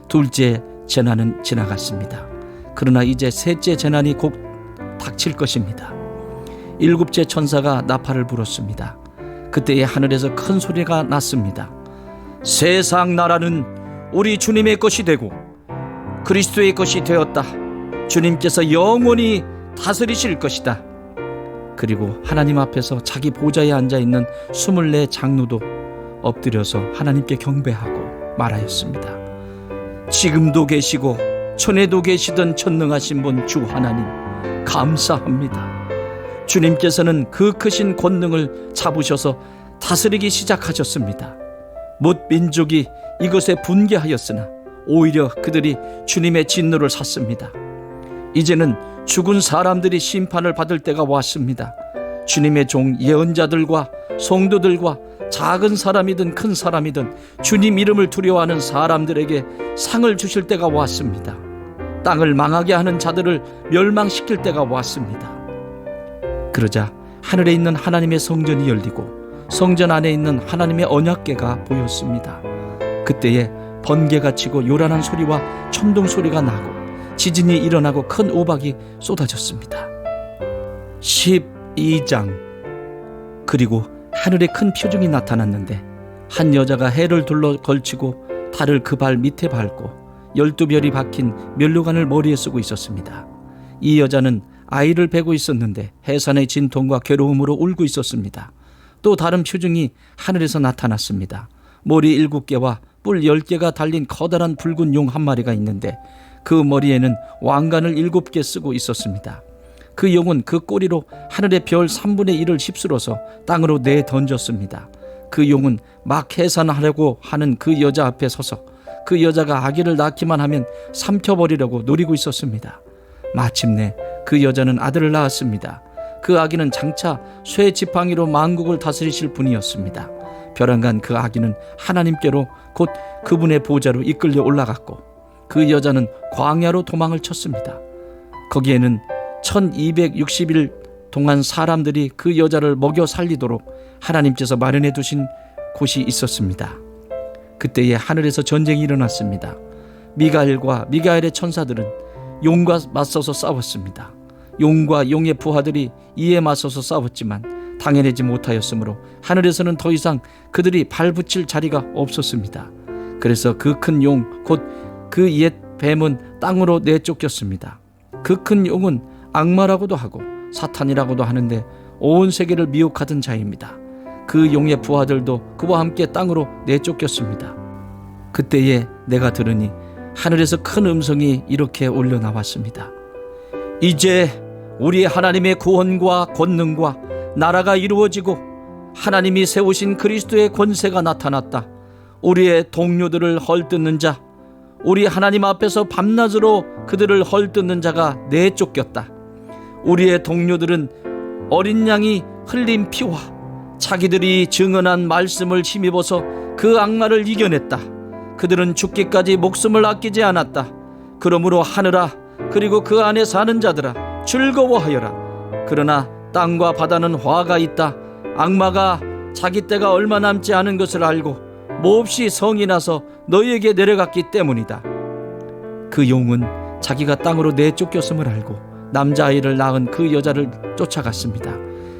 둘째 재난은 지나갔습니다. 그러나 이제 셋째 재난이 곧 닥칠 것입니다. 일곱째 천사가 나팔을 불었습니다. 그때에 하늘에서 큰 소리가 났습니다. 세상 나라는 우리 주님의 것이 되고 그리스도의 것이 되었다. 주님께서 영원히 다스리실 것이다. 그리고 하나님 앞에서 자기 보좌에 앉아있는 24 장로도 엎드려서 하나님께 경배하고 말하였습니다. 지금도 계시고 전에도 계시던 전능하신 분 주 하나님 감사합니다. 주님께서는 그 크신 권능을 잡으셔서 다스리기 시작하셨습니다. 못 민족이 이것에 분개하였으나 오히려 그들이 주님의 진노를 샀습니다. 이제는 죽은 사람들이 심판을 받을 때가 왔습니다. 주님의 종 예언자들과 성도들과 작은 사람이든 큰 사람이든 주님 이름을 두려워하는 사람들에게 상을 주실 때가 왔습니다. 땅을 망하게 하는 자들을 멸망시킬 때가 왔습니다. 그러자 하늘에 있는 하나님의 성전이 열리고 성전 안에 있는 하나님의 언약궤가 보였습니다. 그때에 번개가 치고 요란한 소리와 천둥 소리가 나고 지진이 일어나고 큰 우박이 쏟아졌습니다. 12장. 그리고 하늘에 큰 표징이 나타났는데 한 여자가 해를 둘러 걸치고 달을 그 발 밑에 밟고 12별이 박힌 면류관을 머리에 쓰고 있었습니다. 이 여자는 아이를 베고 있었는데 해산의 진통과 괴로움으로 울고 있었습니다. 또 다른 표징이 하늘에서 나타났습니다. 머리 7개와 뿔 10개가 달린 커다란 붉은 용 한 마리가 있는데 그 머리에는 왕관을 7개 쓰고 있었습니다. 그 용은 그 꼬리로 하늘의 별 3분의 1을 휩쓸어서 땅으로 내던졌습니다. 그 용은 막 해산하려고 하는 그 여자 앞에 서서 그 여자가 아기를 낳기만 하면 삼켜버리려고 노리고 있었습니다. 마침내 그 여자는 아들을 낳았습니다. 그 아기는 장차 쇠 지팡이로 만국을 다스리실 분이었습니다. 벼랑간 그 아기는 하나님께로 곧 그분의 보좌로 이끌려 올라갔고 그 여자는 광야로 도망을 쳤습니다. 거기에는 1260일 동안 사람들이 그 여자를 먹여 살리도록 하나님께서 마련해 두신 곳이 있었습니다. 그때에 하늘에서 전쟁이 일어났습니다. 미가엘과 미가엘의 천사들은 용과 맞서서 싸웠습니다. 용과 용의 부하들이 이에 맞서서 싸웠지만 당해내지 못하였으므로 하늘에서는 더 이상 그들이 발붙일 자리가 없었습니다. 그래서 그 큰 용 곧 그 옛 뱀은 땅으로 내쫓겼습니다. 그 큰 용은 악마라고도 하고 사탄이라고도 하는데 온 세계를 미혹하던 자입니다. 그 용의 부하들도 그와 함께 땅으로 내쫓겼습니다. 그때에 내가 들으니 하늘에서 큰 음성이 이렇게 울려 나왔습니다. 이제 우리 하나님의 구원과 권능과 나라가 이루어지고 하나님이 세우신 그리스도의 권세가 나타났다. 우리의 동료들을 헐뜯는 자, 우리 하나님 앞에서 밤낮으로 그들을 헐뜯는 자가 내쫓겼다. 우리의 동료들은 어린 양이 흘린 피와 자기들이 증언한 말씀을 힘입어서 그 악마를 이겨냈다. 그들은 죽기까지 목숨을 아끼지 않았다. 그러므로 하늘아, 그리고 그 안에 사는 자들아, 즐거워하여라. 그러나 땅과 바다는 화가 있다. 악마가 자기 때가 얼마 남지 않은 것을 알고 몹시 성이 나서 너희에게 내려갔기 때문이다. 그 용은 자기가 땅으로 내쫓겼음을 알고 남자아이를 낳은 그 여자를 쫓아갔습니다.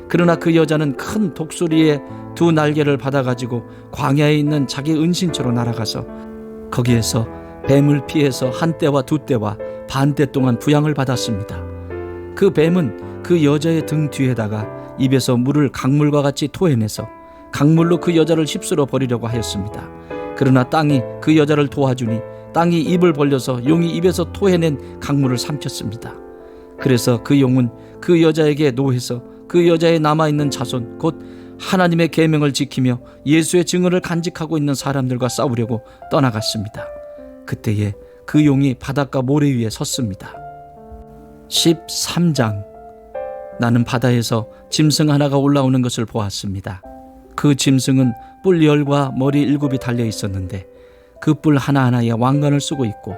그러나 그 여자는 큰 독수리의 두 날개를 받아가지고 광야에 있는 자기 은신처로 날아가서 거기에서 뱀을 피해서 한 때와 두 때와 반때 동안 부양을 받았습니다. 그 뱀은 그 여자의 등 뒤에다가 입에서 물을 강물과 같이 토해내서 강물로 그 여자를 휩쓸어 버리려고 하였습니다. 그러나 땅이 그 여자를 도와주니 땅이 입을 벌려서 용이 입에서 토해낸 강물을 삼켰습니다. 그래서 그 용은 그 여자에게 노해서 그 여자의 남아있는 자손 곧 하나님의 계명을 지키며 예수의 증언을 간직하고 있는 사람들과 싸우려고 떠나갔습니다. 그때에 그 용이 바닷가 모래 위에 섰습니다. 13장. 나는 바다에서 짐승 하나가 올라오는 것을 보았습니다. 그 짐승은 뿔 10과 머리 7이 달려 있었는데 그 뿔 하나하나에 왕관을 쓰고 있고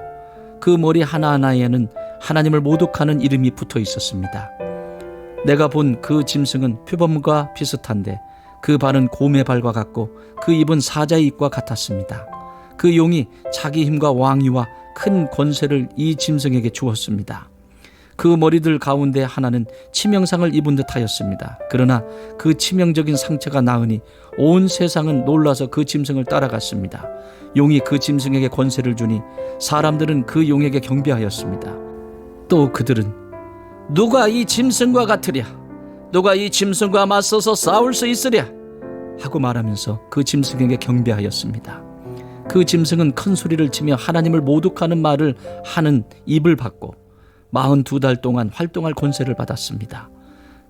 그 머리 하나하나에는 하나님을 모독하는 이름이 붙어 있었습니다. 내가 본 그 짐승은 표범과 비슷한데 그 발은 곰의 발과 같고 그 입은 사자의 입과 같았습니다. 그 용이 자기 힘과 왕위와 큰 권세를 이 짐승에게 주었습니다. 그 머리들 가운데 하나는 치명상을 입은 듯 하였습니다. 그러나 그 치명적인 상처가 나으니 온 세상은 놀라서 그 짐승을 따라갔습니다. 용이 그 짐승에게 권세를 주니 사람들은 그 용에게 경배하였습니다. 또 그들은 누가 이 짐승과 같으랴? 누가 이 짐승과 맞서서 싸울 수 있으랴? 하고 말하면서 그 짐승에게 경배하였습니다. 그 짐승은 큰 소리를 치며 하나님을 모독하는 말을 하는 입을 받고 42달 동안 활동할 권세를 받았습니다.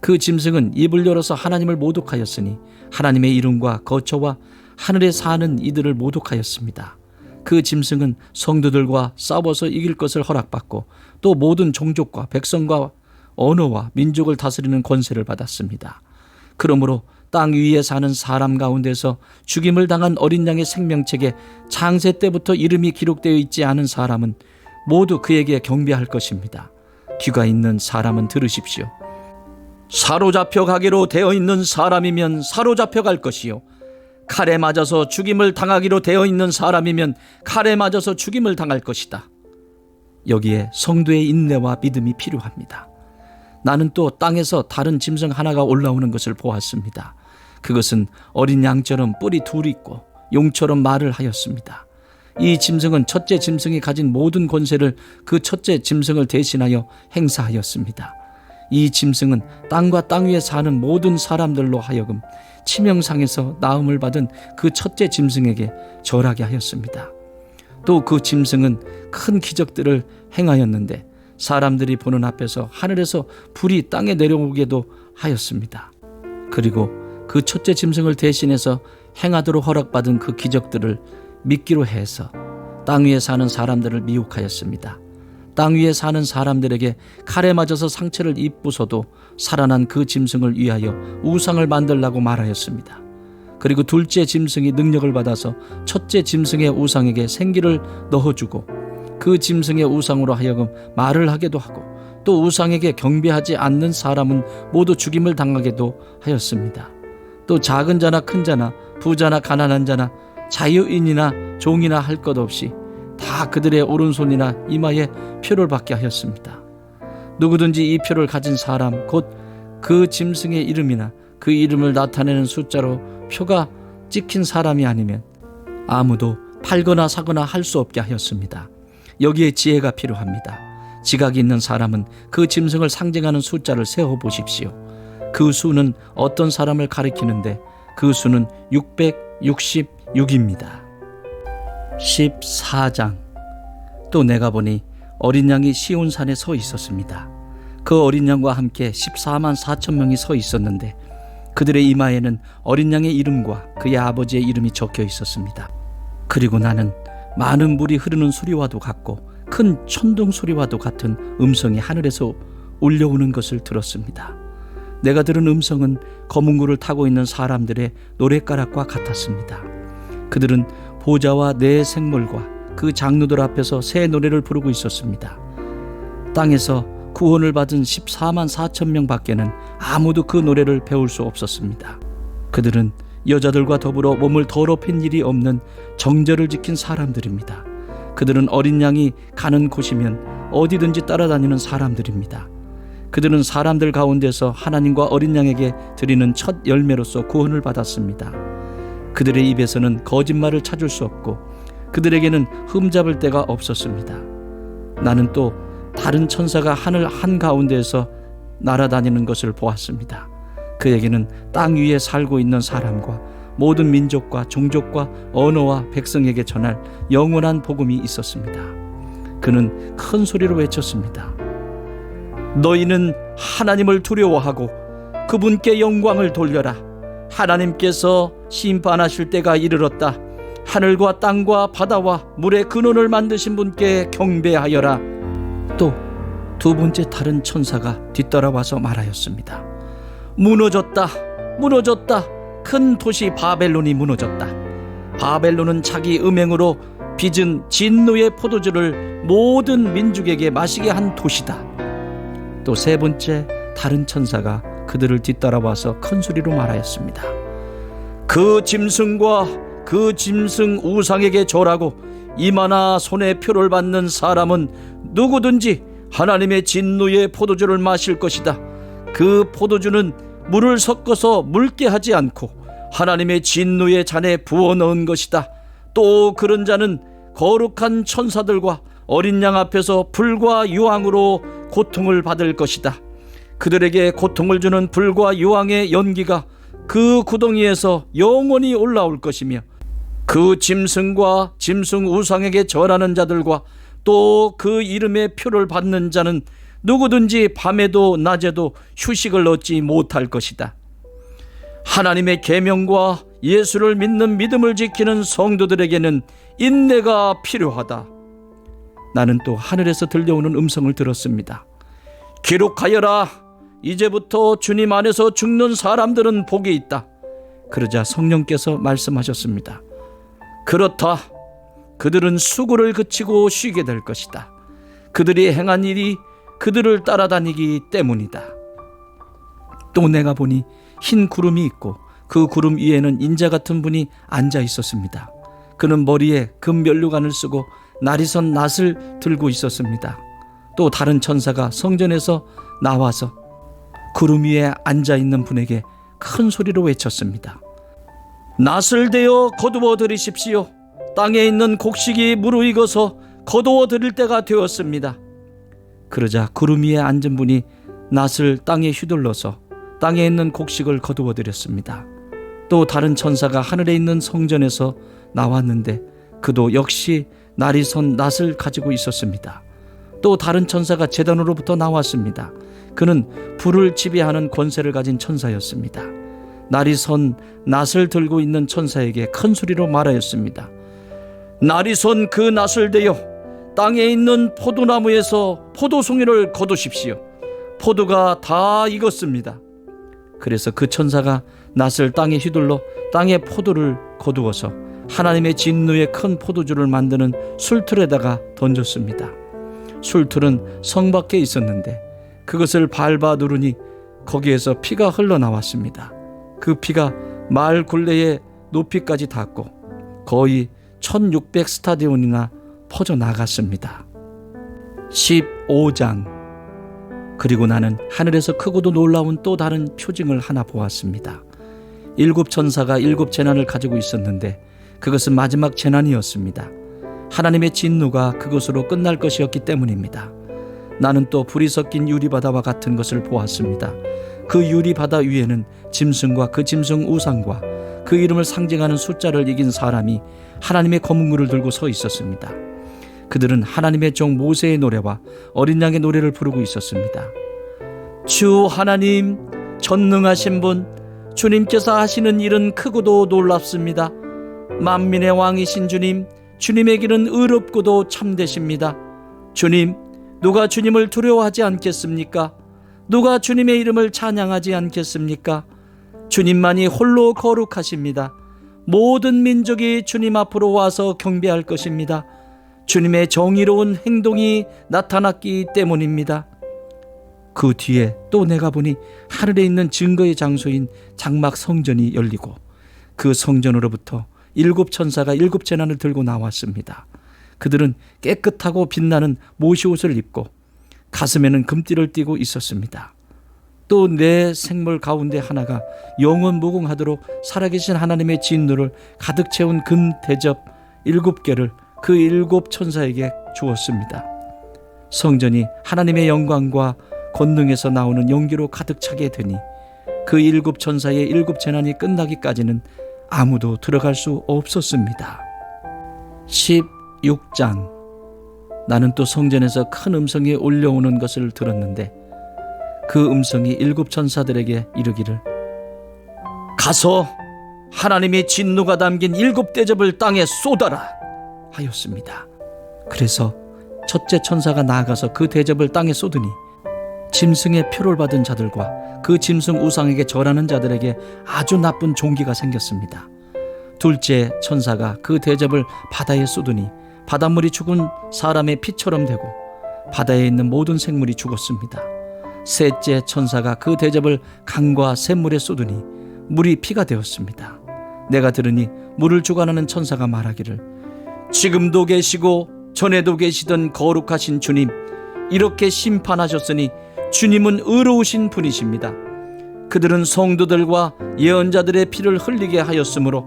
그 짐승은 입을 열어서 하나님을 모독하였으니 하나님의 이름과 거처와 하늘에 사는 이들을 모독하였습니다. 그 짐승은 성도들과 싸워서 이길 것을 허락받고 또 모든 종족과 백성과 언어와 민족을 다스리는 권세를 받았습니다. 그러므로 땅 위에 사는 사람 가운데서 죽임을 당한 어린 양의 생명책에 창세 때부터 이름이 기록되어 있지 않은 사람은 모두 그에게 경배할 것입니다. 귀가 있는 사람은 들으십시오. 사로잡혀 가기로 되어 있는 사람이면 사로잡혀 갈 것이요, 칼에 맞아서 죽임을 당하기로 되어 있는 사람이면 칼에 맞아서 죽임을 당할 것이다. 여기에 성도의 인내와 믿음이 필요합니다. 나는 또 땅에서 다른 짐승 하나가 올라오는 것을 보았습니다. 그것은 어린 양처럼 뿔이 둘 있고 용처럼 말을 하였습니다. 이 짐승은 첫째 짐승이 가진 모든 권세를 그 첫째 짐승을 대신하여 행사하였습니다. 이 짐승은 땅과 땅 위에 사는 모든 사람들로 하여금 치명상에서 나음을 받은 그 첫째 짐승에게 절하게 하였습니다. 또 그 짐승은 큰 기적들을 행하였는데 사람들이 보는 앞에서 하늘에서 불이 땅에 내려오게도 하였습니다. 그리고 그 첫째 짐승을 대신해서 행하도록 허락받은 그 기적들을 믿기로 해서 땅 위에 사는 사람들을 미혹하였습니다. 땅 위에 사는 사람들에게 칼에 맞아서 상처를 입고서도 살아난 그 짐승을 위하여 우상을 만들라고 말하였습니다. 그리고 둘째 짐승이 능력을 받아서 첫째 짐승의 우상에게 생기를 넣어주고 그 짐승의 우상으로 하여금 말을 하게도 하고 또 우상에게 경배하지 않는 사람은 모두 죽임을 당하게도 하였습니다. 또 작은 자나 큰 자나 부자나 가난한 자나 자유인이나 종이나 할 것 없이 다 그들의 오른손이나 이마에 표를 받게 하였습니다. 누구든지 이 표를 가진 사람 곧 그 짐승의 이름이나 그 이름을 나타내는 숫자로 표가 찍힌 사람이 아니면 아무도 팔거나 사거나 할 수 없게 하였습니다. 여기에 지혜가 필요합니다. 지각이 있는 사람은 그 짐승을 상징하는 숫자를 세어보십시오. 그 수는 어떤 사람을 가리키는데 그 수는 666입니다. 14장. 또 내가 보니 어린 양이 시온산에 서 있었습니다. 그 어린 양과 함께 14만 4천 명이 서 있었는데 그들의 이마에는 어린 양의 이름과 그의 아버지의 이름이 적혀 있었습니다. 그리고 나는 많은 물이 흐르는 소리와도 같고 큰 천둥 소리와도 같은 음성이 하늘에서 울려오는 것을 들었습니다. 내가 들은 음성은 검은 구를 타고 있는 사람들의 노랫가락과 같았습니다. 그들은 보좌와 네 생물과 그 장로들 앞에서 새 노래를 부르고 있었습니다. 땅에서 구원을 받은 14만 4천 명 밖에는 아무도 그 노래를 배울 수 없었습니다. 그들은 여자들과 더불어 몸을 더럽힌 일이 없는 정절을 지킨 사람들입니다. 그들은 어린 양이 가는 곳이면 어디든지 따라다니는 사람들입니다. 그들은 사람들 가운데서 하나님과 어린 양에게 드리는 첫 열매로서 구원을 받았습니다. 그들의 입에서는 거짓말을 찾을 수 없고 그들에게는 흠잡을 데가 없었습니다. 나는 또 다른 천사가 하늘 한가운데에서 날아다니는 것을 보았습니다. 그에게는 땅 위에 살고 있는 사람과 모든 민족과 종족과 언어와 백성에게 전할 영원한 복음이 있었습니다. 그는 큰 소리로 외쳤습니다. 너희는 하나님을 두려워하고 그분께 영광을 돌려라. 하나님께서 심판하실 때가 이르렀다. 하늘과 땅과 바다와 물의 근원을 만드신 분께 경배하여라. 또 두 번째 다른 천사가 뒤따라와서 말하였습니다. 무너졌다. 무너졌다. 큰 도시 바벨론이 무너졌다. 바벨론은 자기 음행으로 빚은 진노의 포도주를 모든 민족에게 마시게 한 도시다. 또 세 번째 다른 천사가 그들을 뒤따라와서 큰 소리로 말하였습니다. 그 짐승과 그 짐승 우상에게 절하고 이마나 손에 표를 받는 사람은 누구든지 하나님의 진노의 포도주를 마실 것이다. 그 포도주는 물을 섞어서 묽게 하지 않고 하나님의 진노의 잔에 부어 넣은 것이다. 또 그런 자는 거룩한 천사들과 어린 양 앞에서 불과 유황으로 고통을 받을 것이다. 그들에게 고통을 주는 불과 유황의 연기가 그 구덩이에서 영원히 올라올 것이며 그 짐승과 짐승 우상에게 절하는 자들과 또 그 이름의 표를 받는 자는 누구든지 밤에도 낮에도 휴식을 얻지 못할 것이다. 하나님의 계명과 예수를 믿는 믿음을 지키는 성도들에게는 인내가 필요하다. 나는 또 하늘에서 들려오는 음성을 들었습니다. 기록하여라. 이제부터 주님 안에서 죽는 사람들은 복이 있다. 그러자 성령께서 말씀하셨습니다. 그렇다. 그들은 수고를 그치고 쉬게 될 것이다. 그들이 행한 일이 그들을 따라다니기 때문이다. 또 내가 보니 흰 구름이 있고 그 구름 위에는 인자 같은 분이 앉아 있었습니다. 그는 머리에 금면류관을 쓰고 나리선 낫을 들고 있었습니다. 또 다른 천사가 성전에서 나와서 구름 위에 앉아 있는 분에게 큰 소리로 외쳤습니다. 낫을 대어 거두어 들이십시오. 땅에 있는 곡식이 무르익어서 거두어 들일 때가 되었습니다. 그러자 구름 위에 앉은 분이 낫을 땅에 휘둘러서 땅에 있는 곡식을 거두어 들였습니다. 또 다른 천사가 하늘에 있는 성전에서 나왔는데 그도 역시 나리선 낫을 가지고 있었습니다. 또 다른 천사가 제단으로부터 나왔습니다. 그는 불을 지배하는 권세를 가진 천사였습니다. 나리선 낫을 들고 있는 천사에게 큰 소리로 말하였습니다. 나리선 그 낫을 대어 땅에 있는 포도나무에서 포도송이를 거두십시오. 포도가 다 익었습니다. 그래서 그 천사가 낫을 땅에 휘둘러 땅에 포도를 거두어서 하나님의 진노의 큰 포도주를 만드는 술틀에다가 던졌습니다. 술틀은 성 밖에 있었는데 그것을 밟아 누르니 거기에서 피가 흘러나왔습니다. 그 피가 마을 굴레의 높이까지 닿고 거의 1600 스타디온이나 퍼져나갔습니다. 15장. 그리고 나는 하늘에서 크고도 놀라운 또 다른 표징을 하나 보았습니다. 7 천사가 7 재난을 가지고 있었는데 그것은 마지막 재난이었습니다. 하나님의 진노가 그것으로 끝날 것이었기 때문입니다. 나는 또 불이 섞인 유리바다와 같은 것을 보았습니다. 그 유리바다 위에는 짐승과 그 짐승 우상과 그 이름을 상징하는 숫자를 이긴 사람이 하나님의 검은글을 들고 서 있었습니다. 그들은 하나님의 종 모세의 노래와 어린 양의 노래를 부르고 있었습니다. 주 하나님, 전능하신 분, 주님께서 하시는 일은 크고도 놀랍습니다. 만민의 왕이신 주님, 주님의 길은 의롭고도 참되십니다. 주님, 누가 주님을 두려워하지 않겠습니까? 누가 주님의 이름을 찬양하지 않겠습니까? 주님만이 홀로 거룩하십니다. 모든 민족이 주님 앞으로 와서 경배할 것입니다. 주님의 정의로운 행동이 나타났기 때문입니다. 그 뒤에 또 내가 보니 하늘에 있는 증거의 장소인 장막 성전이 열리고 그 성전으로부터 7 천사가 7 재난을 들고 나왔습니다. 그들은 깨끗하고 빛나는 모시옷을 입고 가슴에는 금띠를 띠고 있었습니다. 또 네 생물 가운데 하나가 영원 무궁하도록 살아계신 하나님의 진노를 가득 채운 금 대접 7개를 그 7 천사에게 주었습니다. 성전이 하나님의 영광과 권능에서 나오는 연기로 가득 차게 되니 그 7 천사의 7 재난이 끝나기까지는 아무도 들어갈 수 없었습니다. 16장. 나는 또 성전에서 큰 음성이 올려오는 것을 들었는데 그 음성이 7 천사들에게 이르기를, 가서 하나님의 진노가 담긴 7 대접을 땅에 쏟아라 하였습니다. 그래서 첫째 천사가 나아가서 그 대접을 땅에 쏟으니 짐승의 표를 받은 자들과 그 짐승 우상에게 절하는 자들에게 아주 나쁜 종기가 생겼습니다. 둘째 천사가 그 대접을 바다에 쏟으니 바닷물이 죽은 사람의 피처럼 되고 바다에 있는 모든 생물이 죽었습니다. 셋째 천사가 그 대접을 강과 샘물에 쏟으니 물이 피가 되었습니다. 내가 들으니 물을 주관하는 천사가 말하기를, 지금도 계시고 전에도 계시던 거룩하신 주님, 이렇게 심판하셨으니 주님은 의로우신 분이십니다. 그들은 성도들과 예언자들의 피를 흘리게 하였으므로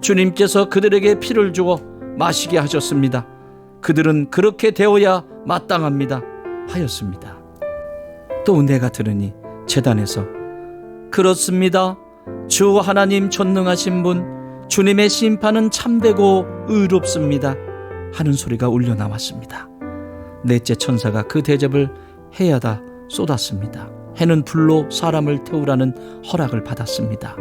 주님께서 그들에게 피를 주어 마시게 하셨습니다. 그들은 그렇게 되어야 마땅합니다 하였습니다. 또 내가 들으니 제단에서, 그렇습니다. 주 하나님 전능하신 분, 주님의 심판은 참되고 의롭습니다 하는 소리가 울려 나왔습니다. 넷째 천사가 그 대접을 해야다 쏟았습니다. 해는 불로 사람을 태우라는 허락을 받았습니다.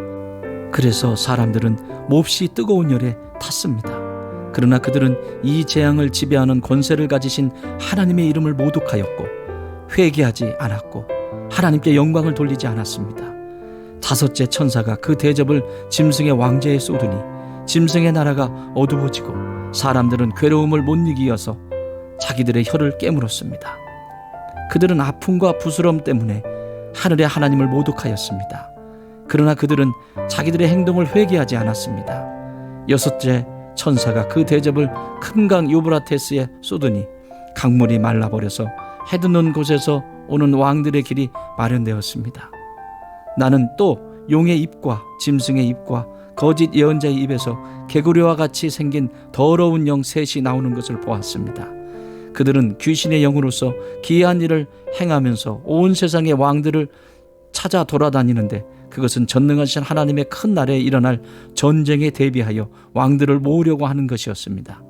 그래서 사람들은 몹시 뜨거운 열에 탔습니다. 그러나 그들은 이 재앙을 지배하는 권세를 가지신 하나님의 이름을 모독하였고 회개하지 않았고 하나님께 영광을 돌리지 않았습니다. 다섯째 천사가 그 대접을 짐승의 왕좌에 쏟으니 짐승의 나라가 어두워지고 사람들은 괴로움을 못 이기어서 자기들의 혀를 깨물었습니다. 그들은 아픔과 부스럼 때문에 하늘의 하나님을 모독하였습니다. 그러나 그들은 자기들의 행동을 회개하지 않았습니다. 여섯째 천사가 그 대접을 큰 강 유브라테스에 쏟으니 강물이 말라버려서 해돋는 곳에서 오는 왕들의 길이 마련되었습니다. 나는 또 용의 입과 짐승의 입과 거짓 예언자의 입에서 개구리와 같이 생긴 더러운 영 셋이 나오는 것을 보았습니다. 그들은 귀신의 영으로서 기이한 일을 행하면서 온 세상의 왕들을 찾아 돌아다니는데 그것은 전능하신 하나님의 큰 날에 일어날 전쟁에 대비하여 왕들을 모으려고 하는 것이었습니다.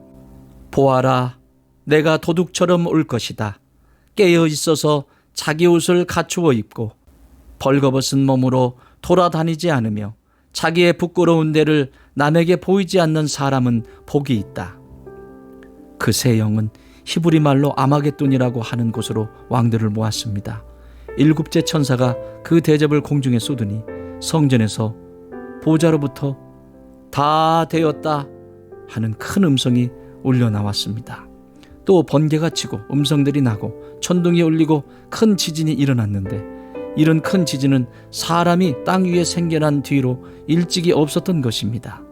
보아라, 내가 도둑처럼 올 것이다. 깨어 있어서 자기 옷을 갖추어 입고 벌거벗은 몸으로 돌아다니지 않으며 자기의 부끄러운 데를 남에게 보이지 않는 사람은 복이 있다. 그 세 영은 히브리 말로 아마겟돈이라고 하는 곳으로 왕들을 모았습니다. 일곱째 천사가 그 대접을 공중에 쏟으니 성전에서 보좌로부터 다 되었다 하는 큰 음성이 울려 나왔습니다. 또 번개가 치고 음성들이 나고 천둥이 울리고 큰 지진이 일어났는데 이런 큰 지진은 사람이 땅 위에 생겨난 뒤로 일찍이 없었던 것입니다.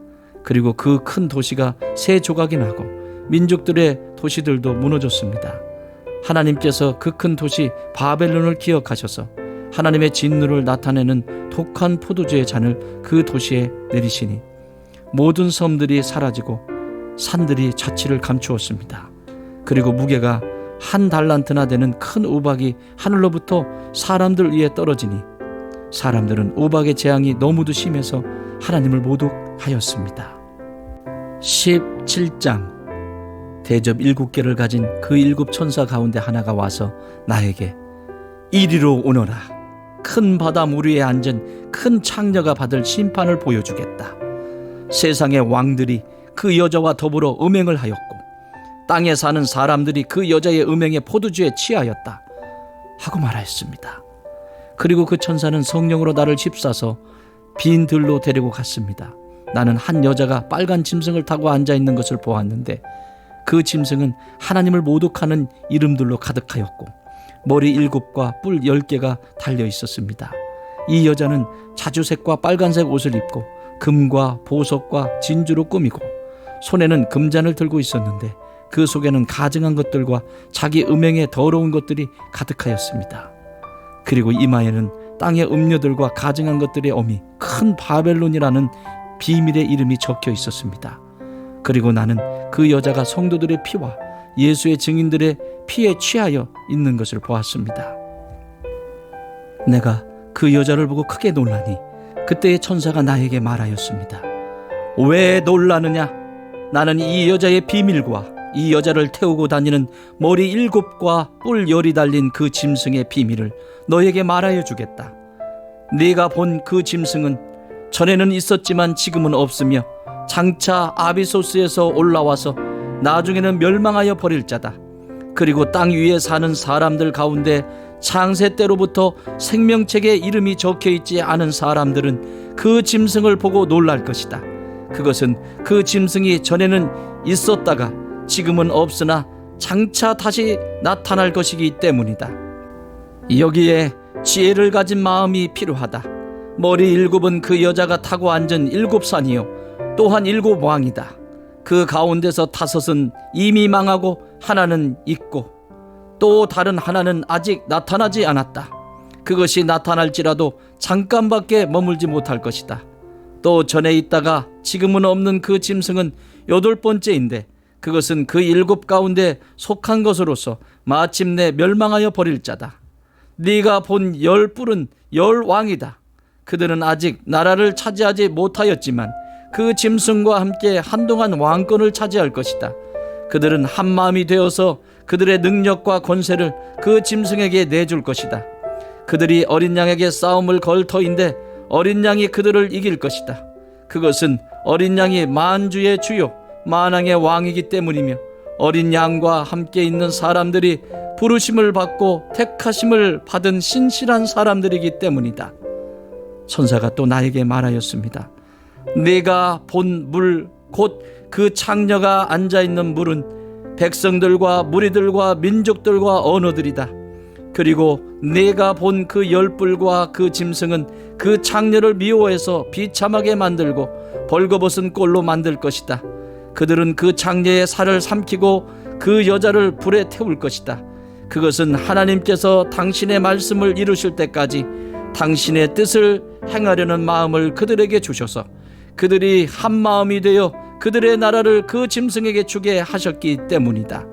그리고 그 큰 도시가 세 조각이 나고 민족들의 도시들도 무너졌습니다. 하나님께서 그 큰 도시 바벨론을 기억하셔서 하나님의 진노를 나타내는 독한 포도주의 잔을 그 도시에 내리시니 모든 섬들이 사라지고 산들이 자취를 감추었습니다. 그리고 무게가 1 달란트나 되는 큰 우박이 하늘로부터 사람들 위에 떨어지니 사람들은 우박의 재앙이 너무도 심해서 하나님을 모독하였습니다. 17장. 대접 7개를 가진 그 7 천사 가운데 하나가 와서 나에게 이리로 오너라. 큰 바다 물 위에 앉은 큰 창녀가 받을 심판을 보여주겠다. 세상의 왕들이 그 여자와 더불어 음행을 하였고 땅에 사는 사람들이 그 여자의 음행에 포도주에 취하였다 하고 말하였습니다. 그리고 그 천사는 성령으로 나를 휩싸서 빈 들로 데리고 갔습니다. 나는 한 여자가 빨간 짐승을 타고 앉아있는 것을 보았는데 그 짐승은 하나님을 모독하는 이름들로 가득하였고 머리 7과 뿔 10개가 달려 있었습니다. 이 여자는 자주색과 빨간색 옷을 입고 금과 보석과 진주로 꾸미고 손에는 금잔을 들고 있었는데 그 속에는 가증한 것들과 자기 음행의 더러운 것들이 가득하였습니다. 그리고 이마에는 땅의 음료들과 가증한 것들의 어미 큰 바벨론이라는 비밀의 이름이 적혀 있었습니다. 그리고 나는 그 여자가 성도들의 피와 예수의 증인들의 피에 취하여 있는 것을 보았습니다. 내가 그 여자를 보고 크게 놀라니 그때의 천사가 나에게 말하였습니다. 왜 놀라느냐? 나는 이 여자의 비밀과 이 여자를 태우고 다니는 머리 7과 뿔 10이 달린 그 짐승의 비밀을 너에게 말하여 주겠다. 네가 본 그 짐승은 전에는 있었지만 지금은 없으며 장차 아비소스에서 올라와서 나중에는 멸망하여 버릴 자다. 그리고 땅 위에 사는 사람들 가운데 창세 때로부터 생명책에 이름이 적혀 있지 않은 사람들은 그 짐승을 보고 놀랄 것이다. 그것은 그 짐승이 전에는 있었다가 지금은 없으나 장차 다시 나타날 것이기 때문이다. 여기에 지혜를 가진 마음이 필요하다. 머리 7은 그 여자가 타고 앉은 7산이요 또한 7왕이다. 그 가운데서 5은 이미 망하고 하나는 있고 또 다른 하나는 아직 나타나지 않았다. 그것이 나타날지라도 잠깐밖에 머물지 못할 것이다. 또 전에 있다가 지금은 없는 그 짐승은 8번째인데 그것은 그 7 가운데 속한 것으로서 마침내 멸망하여 버릴 자다. 네가 본 10뿔은 10왕이다. 그들은 아직 나라를 차지하지 못하였지만 그 짐승과 함께 한동안 왕권을 차지할 것이다. 그들은 한마음이 되어서 그들의 능력과 권세를 그 짐승에게 내줄 것이다. 그들이 어린 양에게 싸움을 걸 터인데 어린 양이 그들을 이길 것이다. 그것은 어린 양이 만주의 주요 만왕의 왕이기 때문이며 어린 양과 함께 있는 사람들이 부르심을 받고 택하심을 받은 신실한 사람들이기 때문이다. 천사가 또 나에게 말하였습니다. 네가 본 물 곧 그 창녀가 앉아있는 물은 백성들과 무리들과 민족들과 언어들이다. 그리고 네가 본 그 10뿔과 그 짐승은 그 창녀를 미워해서 비참하게 만들고 벌거벗은 꼴로 만들 것이다. 그들은 그 창녀의 살을 삼키고 그 여자를 불에 태울 것이다. 그것은 하나님께서 당신의 말씀을 이루실 때까지 당신의 뜻을 행하려는 마음을 그들에게 주셔서 그들이 한 마음이 되어 그들의 나라를 그 짐승에게 주게 하셨기 때문이다.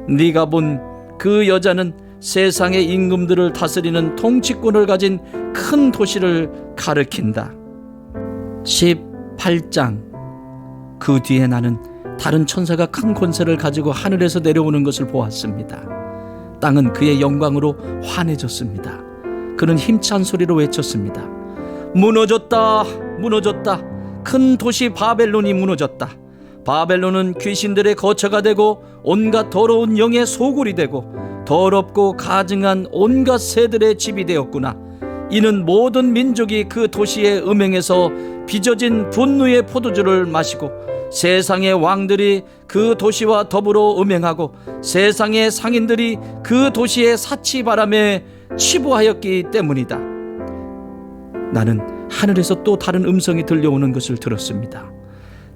네가 본 그 여자는 세상의 임금들을 다스리는 통치권을 가진 큰 도시를 가리킨다. 18장. 그 뒤에 나는 다른 천사가 큰 권세를 가지고 하늘에서 내려오는 것을 보았습니다. 땅은 그의 영광으로 환해졌습니다. 그는 힘찬 소리로 외쳤습니다. 무너졌다, 무너졌다. 큰 도시 바벨론이 무너졌다. 바벨론은 귀신들의 거처가 되고 온갖 더러운 영의 소굴이 되고 더럽고 가증한 온갖 새들의 집이 되었구나. 이는 모든 민족이 그 도시의 음행에서 빚어진 분노의 포도주를 마시고 세상의 왕들이 그 도시와 더불어 음행하고 세상의 상인들이 그 도시의 사치바람에 치부하였기 때문이다. 나는 하늘에서 또 다른 음성이 들려오는 것을 들었습니다.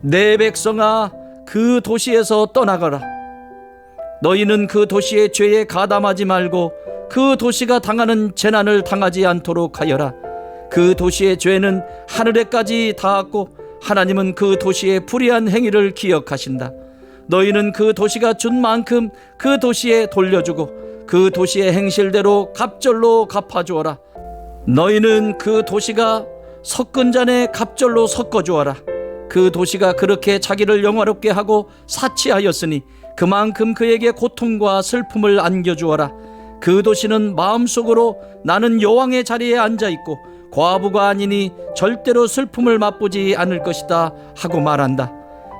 내 백성아, 그 도시에서 떠나가라. 너희는 그 도시의 죄에 가담하지 말고 그 도시가 당하는 재난을 당하지 않도록 하여라. 그 도시의 죄는 하늘에까지 닿았고 하나님은 그 도시의 불의한 행위를 기억하신다. 너희는 그 도시가 준 만큼 그 도시에 돌려주고 그 도시의 행실대로 갑절로 갚아주어라. 너희는 그 도시가 섞은 잔에 갑절로 섞어주어라. 그 도시가 그렇게 자기를 영화롭게 하고 사치하였으니 그만큼 그에게 고통과 슬픔을 안겨주어라. 그 도시는 마음속으로 나는 여왕의 자리에 앉아있고 과부가 아니니 절대로 슬픔을 맛보지 않을 것이다 하고 말한다.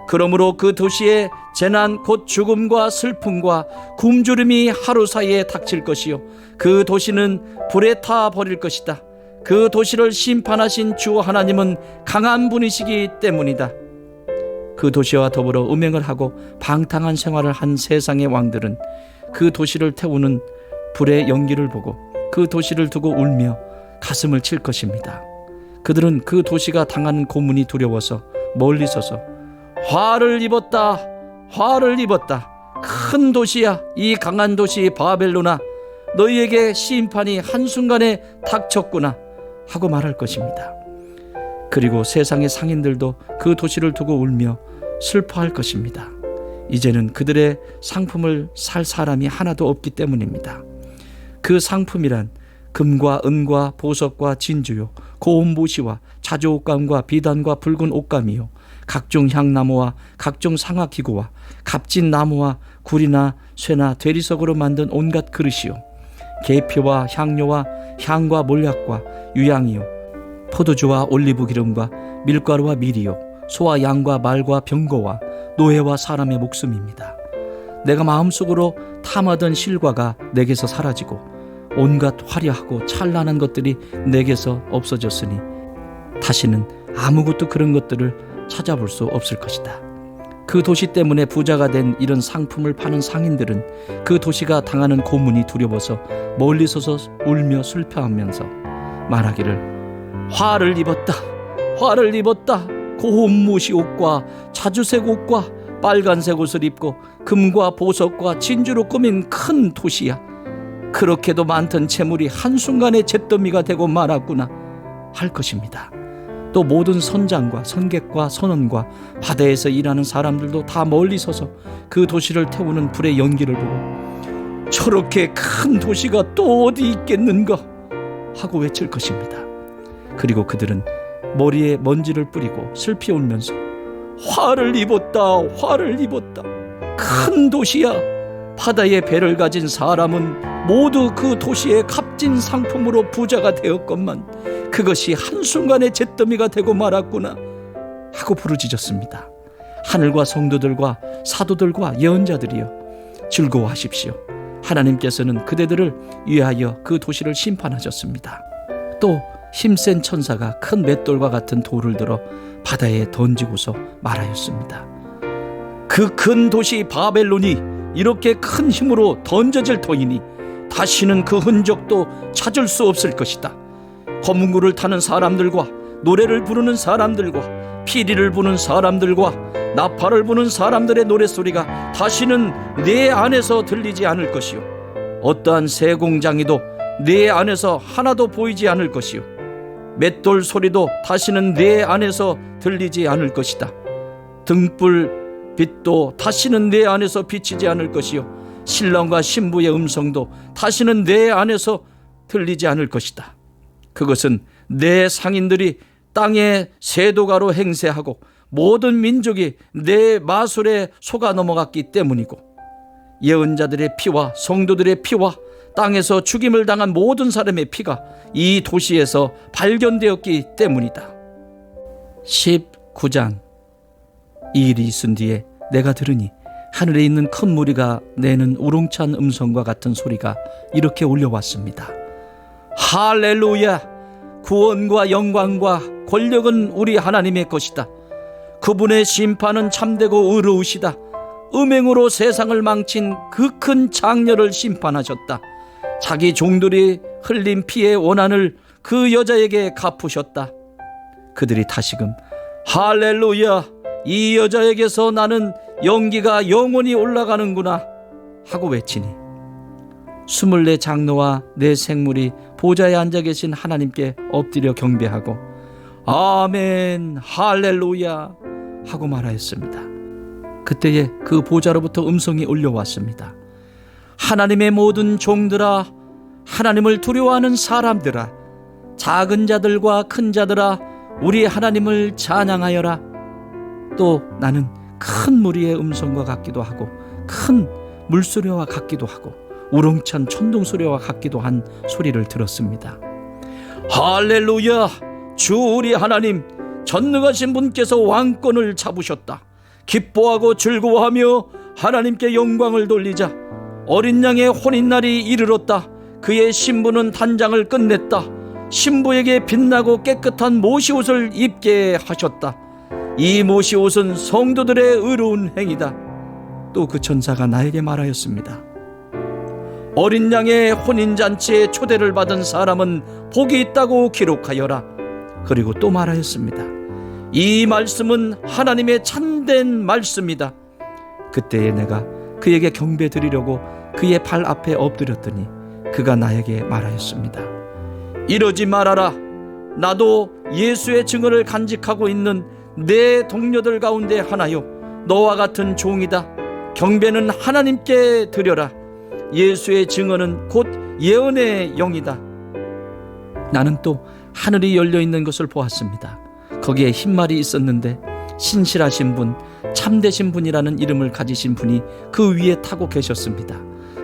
그러므로 그 도시에 재난 곧 죽음과 슬픔과 굶주림이 하루 사이에 닥칠 것이요 그 도시는 불에 타 버릴 것이다. 그 도시를 심판하신 주 하나님은 강한 분이시기 때문이다. 그 도시와 더불어 음행을 하고 방탕한 생활을 한 세상의 왕들은 그 도시를 태우는 불의 연기를 보고 그 도시를 두고 울며 가슴을 칠 것입니다. 그들은 그 도시가 당하는 고문이 두려워서 멀리 서서 화를 입었다, 화를 입었다. 큰 도시야, 이 강한 도시 바벨론아, 너희에게 심판이 한순간에 닥쳤구나 하고 말할 것입니다. 그리고 세상의 상인들도 그 도시를 두고 울며 슬퍼할 것입니다. 이제는 그들의 상품을 살 사람이 하나도 없기 때문입니다. 그 상품이란 금과 은과 보석과 진주요, 고운 보시와 자주 옷감과 비단과 붉은 옷감이요, 각종 향나무와 각종 상아기구와 값진 나무와 굴이나 쇠나 대리석으로 만든 온갖 그릇이요, 계피와 향료와 향과 몰약과 유향이요, 포도주와 올리브 기름과 밀가루와 밀이요, 소와 양과 말과 병거와 노예와 사람의 목숨입니다. 내가 마음속으로 탐하던 실과가 내게서 사라지고 온갖 화려하고 찬란한 것들이 내게서 없어졌으니 다시는 아무것도 그런 것들을 찾아볼 수 없을 것이다. 그 도시 때문에 부자가 된 이런 상품을 파는 상인들은 그 도시가 당하는 고문이 두려워서 멀리 서서 울며 슬퍼하면서 말하기를, 화를 입었다, 화를 입었다. 고운 무시 옷과 자주색 옷과 빨간색 옷을 입고 금과 보석과 진주로 꾸민 큰 도시야. 그렇게도 많던 재물이 한순간에 잿더미가 되고 말았구나 할 것입니다. 또 모든 선장과 선객과 선원과 바다에서 일하는 사람들도 다 멀리 서서 그 도시를 태우는 불의 연기를 보고 저렇게 큰 도시가 또 어디 있겠는가 하고 외칠 것입니다. 그리고 그들은 머리에 먼지를 뿌리고 슬피 울면서 화를 입었다, 화를 입었다. 큰 도시야. 바다에 배를 가진 사람은 모두 그 도시의 값진 상품으로 부자가 되었건만 그것이 한순간에 잿더미가 되고 말았구나 하고 부르짖었습니다. 하늘과 성도들과 사도들과 예언자들이여, 즐거워하십시오. 하나님께서는 그대들을 위하여 그 도시를 심판하셨습니다. 또 힘센 천사가 큰 맷돌과 같은 돌을 들어 바다에 던지고서 말하였습니다. 그 큰 도시 바벨론이 이렇게 큰 힘으로 던져질 터이니 다시는 그 흔적도 찾을 수 없을 것이다. 거문구를 타는 사람들과 노래를 부르는 사람들과 피리를 부는 사람들과 나팔을 부는 사람들의 노랫소리가 다시는 내 안에서 들리지 않을 것이요, 어떠한 새 공장이도 내 안에서 하나도 보이지 않을 것이요, 맷돌 소리도 다시는 내 안에서 들리지 않을 것이다. 등불 빛도 다시는 내 안에서 비치지 않을 것이요, 신랑과 신부의 음성도 다시는 내 안에서 들리지 않을 것이다. 그것은 내 상인들이 땅의 세도가로 행세하고 모든 민족이 내 마술에 속아 넘어갔기 때문이고, 예언자들의 피와 성도들의 피와 땅에서 죽임을 당한 모든 사람의 피가 이 도시에서 발견되었기 때문이다. 19장. 이 일이 있은 뒤에 내가 들으니 하늘에 있는 큰 무리가 내는 우렁찬 음성과 같은 소리가 이렇게 울려왔습니다. 할렐루야! 구원과 영광과 권력은 우리 하나님의 것이다. 그분의 심판은 참되고 의로우시다. 음행으로 세상을 망친 그 큰 장렬을 심판하셨다. 자기 종들이 흘린 피의 원한을 그 여자에게 갚으셨다. 그들이 다시금 할렐루야, 이 여자에게서 나는 연기가 영원히 올라가는구나 하고 외치니 24 장로와 네 생물이 보좌에 앉아 계신 하나님께 엎드려 경배하고 아멘 할렐루야 하고 말하였습니다. 그때에 그 보좌로부터 음성이 울려왔습니다. 하나님의 모든 종들아, 하나님을 두려워하는 사람들아, 작은 자들과 큰 자들아, 우리 하나님을 찬양하여라. 또 나는 큰 무리의 음성과 같기도 하고 큰 물소리와 같기도 하고 우렁찬 천둥소리와 같기도 한 소리를 들었습니다. 할렐루야! 주 우리 하나님, 전능하신 분께서 왕권을 잡으셨다. 기뻐하고 즐거워하며 하나님께 영광을 돌리자. 어린 양의 혼인날이 이르렀다. 그의 신부는 단장을 끝냈다. 신부에게 빛나고 깨끗한 모시옷을 입게 하셨다. 이 모시옷은 성도들의 의로운 행위다. 또 그 천사가 나에게 말하였습니다. 어린 양의 혼인잔치에 초대를 받은 사람은 복이 있다고 기록하여라. 그리고 또 말하였습니다. 이 말씀은 하나님의 참된 말씀이다. 그때에 내가 그에게 경배 드리려고 그의 발 앞에 엎드렸더니 그가 나에게 말하였습니다. 이러지 말아라. 나도 예수의 증언을 간직하고 있는 내 동료들 가운데 하나요, 너와 같은 종이다. 경배는 하나님께 드려라. 예수의 증언은 곧 예언의 영이다. 나는 또 하늘이 열려있는 것을 보았습니다. 거기에 흰말이 있었는데 신실하신 분, 참되신 분이라는 이름을 가지신 분이 그 위에 타고 계셨습니다.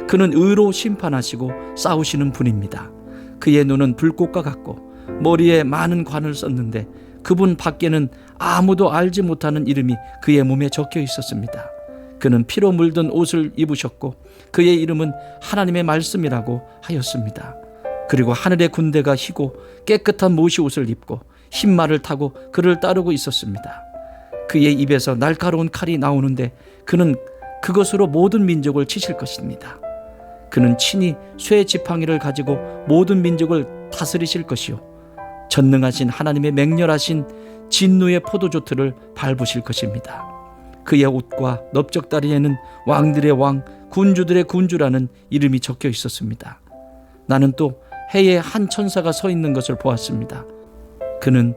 그는 의로 심판하시고 싸우시는 분입니다. 그의 눈은 불꽃과 같고 머리에 많은 관을 썼는데 그분 밖에는 아무도 알지 못하는 이름이 그의 몸에 적혀 있었습니다. 그는 피로 물든 옷을 입으셨고 그의 이름은 하나님의 말씀이라고 하였습니다. 그리고 하늘의 군대가 희고 깨끗한 모시 옷을 입고 흰 말을 타고 그를 따르고 있었습니다. 그의 입에서 날카로운 칼이 나오는데 그는 그것으로 모든 민족을 치실 것입니다. 그는 친히 쇠 지팡이를 가지고 모든 민족을 다스리실 것이요, 전능하신 하나님의 맹렬하신 진노의 포도주틀을 밟으실 것입니다. 그의 옷과 넓적다리에는 왕들의 왕, 군주들의 군주라는 이름이 적혀 있었습니다. 나는 또 해에 한 천사가 서 있는 것을 보았습니다. 그는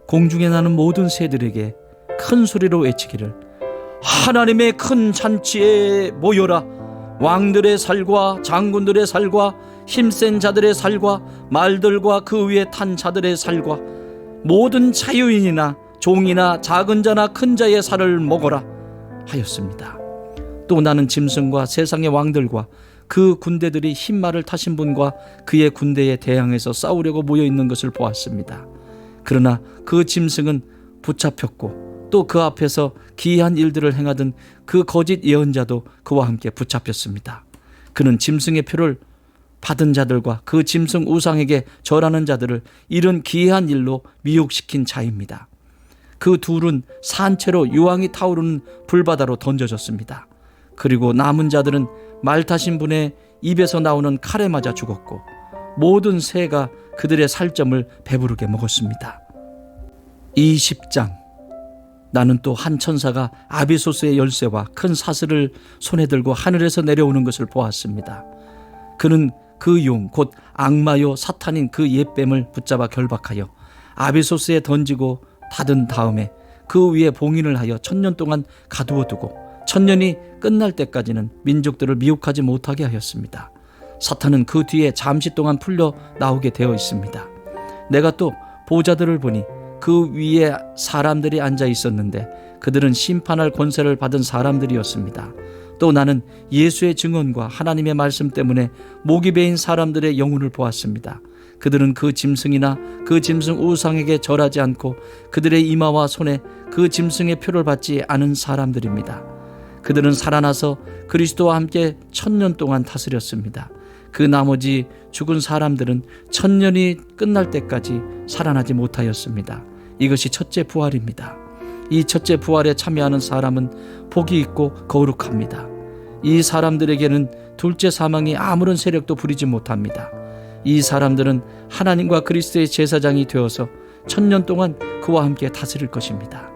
공중에 나는 모든 새들에게 큰 소리로 외치기를, 하나님의 큰 잔치에 모여라. 왕들의 살과 장군들의 살과 힘센 자들의 살과 말들과 그 위에 탄 자들의 살과 모든 자유인이나 종이나 작은 자나 큰 자의 살을 먹어라 하였습니다. 또 나는 짐승과 세상의 왕들과 그 군대들이 흰 말을 타신 분과 그의 군대에 대항해서 싸우려고 모여있는 것을 보았습니다. 그러나 그 짐승은 붙잡혔고 또 그 앞에서 기이한 일들을 행하던 그 거짓 예언자도 그와 함께 붙잡혔습니다. 그는 짐승의 표를 받은 자들과 그 짐승 우상에게 절하는 자들을 이런 기이한 일로 미혹시킨 자입니다. 그 둘은 산채로 유황이 타오르는 불바다로 던져졌습니다. 그리고 남은 자들은 말 타신 분의 입에서 나오는 칼에 맞아 죽었고 모든 새가 그들의 살점을 배부르게 먹었습니다. 20장. 나는 또 한 천사가 아비소스의 열쇠와 큰 사슬을 손에 들고 하늘에서 내려오는 것을 보았습니다. 그는 그 용 곧 악마요 사탄인 그 옛뱀을 붙잡아 결박하여 아비소스에 던지고 닫은 다음에 그 위에 봉인을 하여 1000년 동안 가두어 두고 1000년이 끝날 때까지는 민족들을 미혹하지 못하게 하였습니다. 사탄은 그 뒤에 잠시 동안 풀려 나오게 되어 있습니다. 내가 또 보좌들을 보니 그 위에 사람들이 앉아 있었는데 그들은 심판할 권세를 받은 사람들이었습니다. 또 나는 예수의 증언과 하나님의 말씀 때문에 목이 베인 사람들의 영혼을 보았습니다. 그들은 그 짐승이나 그 짐승 우상에게 절하지 않고 그들의 이마와 손에 그 짐승의 표를 받지 않은 사람들입니다. 그들은 살아나서 그리스도와 함께 1000년 동안 다스렸습니다. 그 나머지 죽은 사람들은 1000년이 끝날 때까지 살아나지 못하였습니다. 이것이 첫째 부활입니다. 이 첫째 부활에 참여하는 사람은 복이 있고 거룩합니다. 이 사람들에게는 둘째 사망이 아무런 세력도 부리지 못합니다. 이 사람들은 하나님과 그리스도의 제사장이 되어서 1000년 동안 그와 함께 다스릴 것입니다.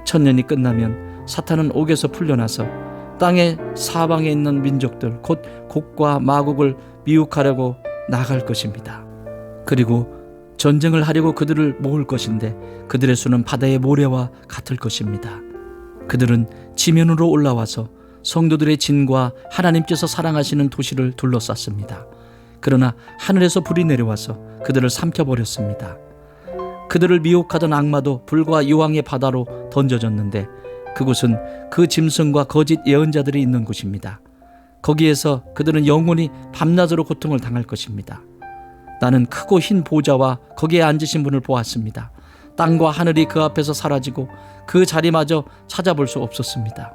1000년이 끝나면 사탄은 옥에서 풀려나서 땅의 사방에 있는 민족들 곧 곡과 마곡을 미혹하려고 나갈 것입니다. 그리고 전쟁을 하려고 그들을 모을 것인데 그들의 수는 바다의 모래와 같을 것입니다. 그들은 지면으로 올라와서 성도들의 진과 하나님께서 사랑하시는 도시를 둘러쌌습니다. 그러나 하늘에서 불이 내려와서 그들을 삼켜버렸습니다. 그들을 미혹하던 악마도 불과 유황의 바다로 던져졌는데 그곳은 그 짐승과 거짓 예언자들이 있는 곳입니다. 거기에서 그들은 영원히 밤낮으로 고통을 당할 것입니다. 나는 크고 흰 보좌와 거기에 앉으신 분을 보았습니다. 땅과 하늘이 그 앞에서 사라지고 그 자리마저 찾아볼 수 없었습니다.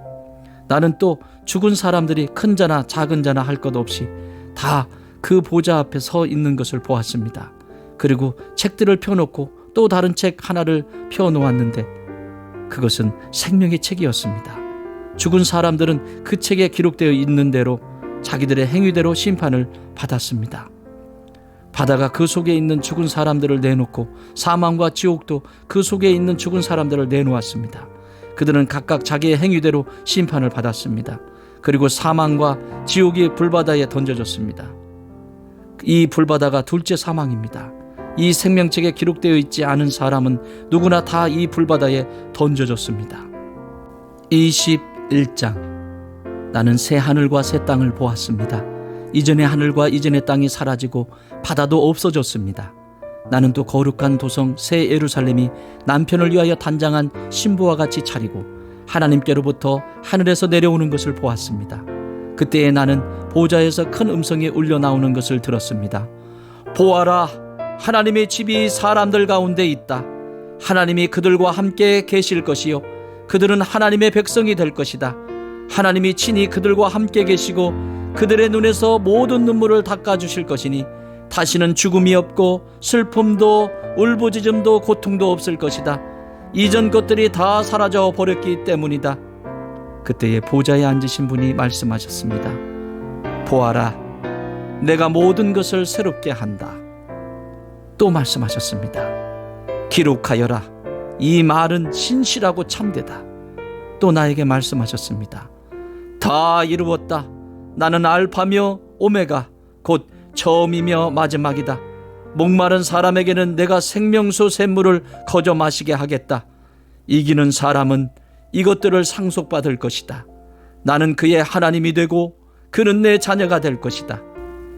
나는 또 죽은 사람들이 큰 자나 작은 자나 할 것 없이 다 그 보좌 앞에 서 있는 것을 보았습니다. 그리고 책들을 펴놓고 또 다른 책 하나를 펴놓았는데 그것은 생명의 책이었습니다. 죽은 사람들은 그 책에 기록되어 있는 대로 자기들의 행위대로 심판을 받았습니다. 바다가 그 속에 있는 죽은 사람들을 내놓고 사망과 지옥도 그 속에 있는 죽은 사람들을 내놓았습니다. 그들은 각각 자기의 행위대로 심판을 받았습니다. 그리고 사망과 지옥의 불바다에 던져졌습니다. 이 불바다가 둘째 사망입니다. 이 생명책에 기록되어 있지 않은 사람은 누구나 다 이 불바다에 던져졌습니다. 21장. 나는 새 하늘과 새 땅을 보았습니다. 이전의 하늘과 이전의 땅이 사라지고 바다도 없어졌습니다. 나는 또 거룩한 도성 새 예루살렘이 남편을 위하여 단장한 신부와 같이 차리고 하나님께로부터 하늘에서 내려오는 것을 보았습니다. 그때에 나는 보좌에서 큰 음성이 울려 나오는 것을 들었습니다. 보아라, 하나님의 집이 사람들 가운데 있다. 하나님이 그들과 함께 계실 것이요, 그들은 하나님의 백성이 될 것이다. 하나님이 친히 그들과 함께 계시고 그들의 눈에서 모든 눈물을 닦아주실 것이니 다시는 죽음이 없고 슬픔도 울부짖음도 고통도 없을 것이다. 이전 것들이 다 사라져 버렸기 때문이다. 그때에 보좌에 앉으신 분이 말씀하셨습니다. 보아라, 내가 모든 것을 새롭게 한다. 또 말씀하셨습니다. 기록하여라, 이 말은 신실하고 참되다. 또 나에게 말씀하셨습니다. 다 이루었다. 나는 알파며 오메가, 곧 처음이며 마지막이다. 목마른 사람에게는 내가 생명수 샘물을 거저 마시게 하겠다. 이기는 사람은 이것들을 상속받을 것이다. 나는 그의 하나님이 되고 그는 내 자녀가 될 것이다.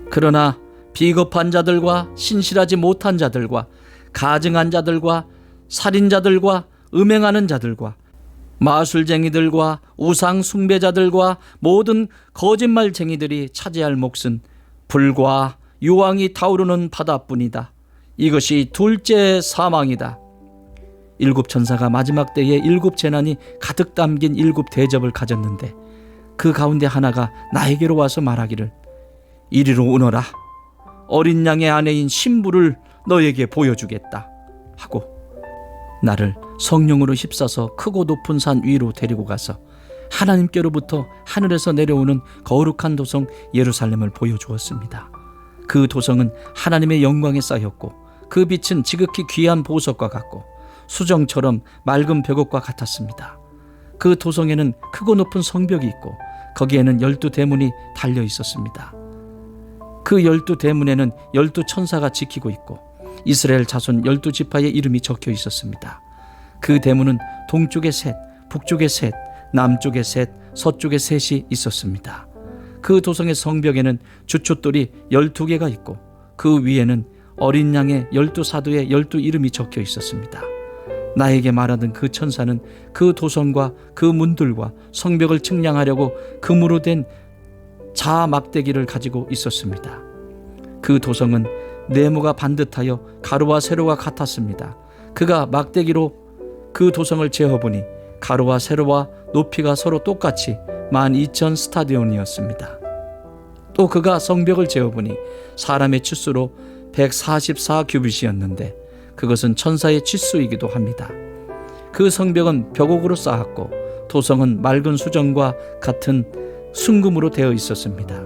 그러나 비겁한 자들과 신실하지 못한 자들과 가증한 자들과 살인자들과 음행하는 자들과 마술쟁이들과 우상 숭배자들과 모든 거짓말쟁이들이 차지할 몫은 불과 유황이 타오르는 바다뿐이다. 이것이 둘째 사망이다. 일곱 천사가 마지막 때에 일곱 재난이 가득 담긴 일곱 대접을 가졌는데 그 가운데 하나가 나에게로 와서 말하기를, 이리로 오너라. 어린 양의 아내인 신부를 너에게 보여주겠다 하고 나를 성령으로 휩싸서 크고 높은 산 위로 데리고 가서 하나님께로부터 하늘에서 내려오는 거룩한 도성 예루살렘을 보여주었습니다. 그 도성은 하나님의 영광에 쌓였고 그 빛은 지극히 귀한 보석과 같고 수정처럼 맑은 벽옥과 같았습니다. 그 도성에는 크고 높은 성벽이 있고 거기에는 12대문이 달려 있었습니다. 그 12대문에는 12천사가 지키고 있고 이스라엘 자손 12지파의 이름이 적혀 있었습니다. 그 대문은 동쪽에 셋, 북쪽에 셋, 남쪽에 셋, 서쪽에 셋이 있었습니다. 그 도성의 성벽에는 주춧돌이 12개가 있고 그 위에는 어린 양의 12사도의 12 이름이 적혀 있었습니다. 나에게 말하던 그 천사는 그 도성과 그 문들과 성벽을 측량하려고 금으로 된 자막대기를 가지고 있었습니다. 그 도성은 네모가 반듯하여 가로와 세로가 같았습니다. 그가 막대기로 그 도성을 재어보니 가로와 세로와 높이가 서로 똑같이 12,000 스타디온이었습니다. 또 그가 성벽을 재어보니 사람의 치수로 144 규빗이었는데 그것은 천사의 치수이기도 합니다. 그 성벽은 벽옥으로 쌓았고 도성은 맑은 수정과 같은 순금으로 되어 있었습니다.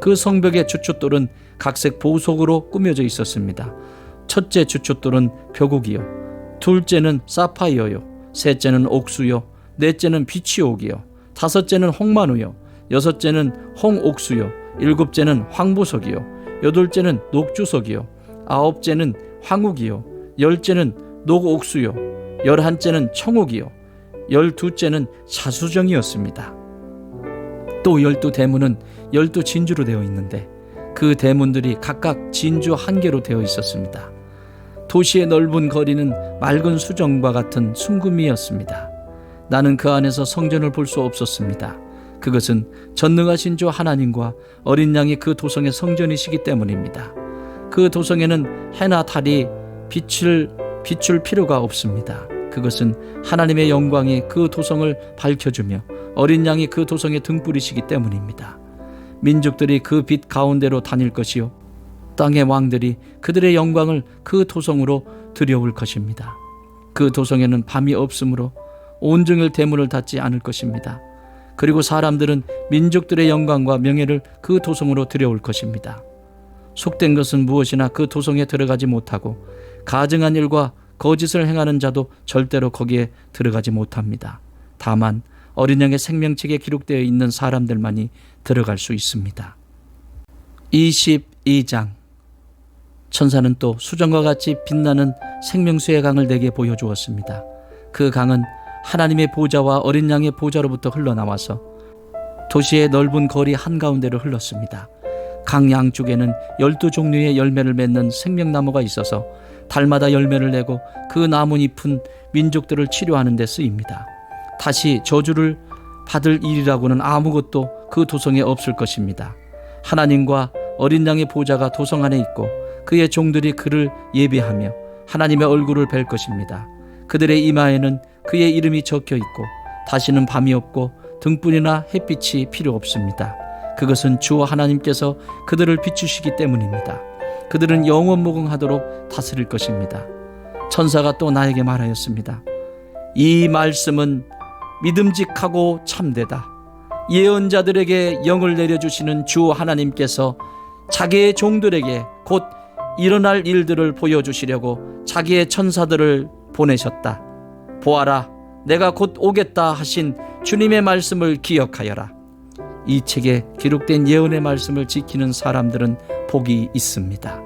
그 성벽의 주춧돌은 각색 보석으로 꾸며져 있었습니다. 첫째 주춧돌은 벽옥이요, 둘째는 사파이어요, 셋째는 옥수요, 넷째는 비치옥이요, 다섯째는 홍만우요, 여섯째는 홍옥수요, 일곱째는 황보석이요, 여덟째는 녹주석이요, 아홉째는 황욱이요, 열째는 녹옥수요, 열한째는 청옥이요, 열두째는 자수정이었습니다. 또 12대문은 12진주로 되어 있는데 그 대문들이 각각 진주 1개로 되어 있었습니다. 도시의 넓은 거리는 맑은 수정과 같은 순금이었습니다. 나는 그 안에서 성전을 볼 수 없었습니다. 그것은 전능하신 주 하나님과 어린 양이 그 도성의 성전이시기 때문입니다. 그 도성에는 해나 달이 비출 필요가 없습니다. 그것은 하나님의 영광이 그 도성을 밝혀주며 어린 양이 그 도성의 등불이시기 때문입니다. 민족들이 그 빛 가운데로 다닐 것이요, 땅의 왕들이 그들의 영광을 그 도성으로 들여올 것입니다. 그 도성에는 밤이 없으므로 온종일 대문을 닫지 않을 것입니다. 그리고 사람들은 민족들의 영광과 명예를 그 도성으로 들여올 것입니다. 속된 것은 무엇이나 그 도성에 들어가지 못하고 가증한 일과 거짓을 행하는 자도 절대로 거기에 들어가지 못합니다. 다만 어린 양의 생명책에 기록되어 있는 사람들만이 들어갈 수 있습니다. 22장. 천사는 또 수정과 같이 빛나는 생명수의 강을 내게 보여주었습니다. 그 강은 하나님의 보좌와 어린 양의 보좌로부터 흘러나와서 도시의 넓은 거리 한가운데로 흘렀습니다. 강 양쪽에는 12종류의 열매를 맺는 생명나무가 있어서 달마다 열매를 내고 그 나뭇잎은 민족들을 치료하는 데 쓰입니다. 다시 저주를 받을 일이라고는 아무것도 그 도성에 없을 것입니다. 하나님과 어린 양의 보좌가 도성 안에 있고 그의 종들이 그를 예배하며 하나님의 얼굴을 뵐 것입니다. 그들의 이마에는 그의 이름이 적혀 있고 다시는 밤이 없고 등불이나 햇빛이 필요 없습니다. 그것은 주 하나님께서 그들을 비추시기 때문입니다. 그들은 영원 무궁하도록 다스릴 것입니다. 천사가 또 나에게 말하였습니다. 이 말씀은 믿음직하고 참되다. 예언자들에게 영을 내려주시는 주 하나님께서 자기의 종들에게 곧 일어날 일들을 보여주시려고 자기의 천사들을 보내셨다. 보아라, 내가 곧 오겠다 하신 주님의 말씀을 기억하여라. 이 책에 기록된 예언의 말씀을 지키는 사람들은 복이 있습니다.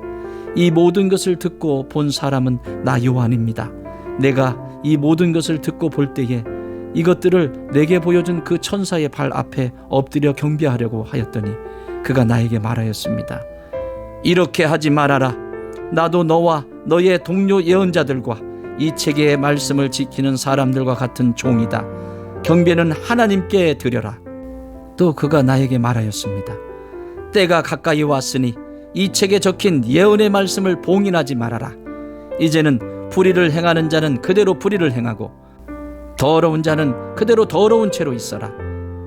이 모든 것을 듣고 본 사람은 나 요한입니다. 내가 이 모든 것을 듣고 볼 때에 이것들을 내게 보여준 그 천사의 발 앞에 엎드려 경배하려고 하였더니 그가 나에게 말하였습니다. 이렇게 하지 말아라. 나도 너와 너의 동료 예언자들과 이 책의 말씀을 지키는 사람들과 같은 종이다. 경배는 하나님께 드려라. 또 그가 나에게 말하였습니다. 때가 가까이 왔으니 이 책에 적힌 예언의 말씀을 봉인하지 말아라. 이제는 불의를 행하는 자는 그대로 불의를 행하고 더러운 자는 그대로 더러운 채로 있어라.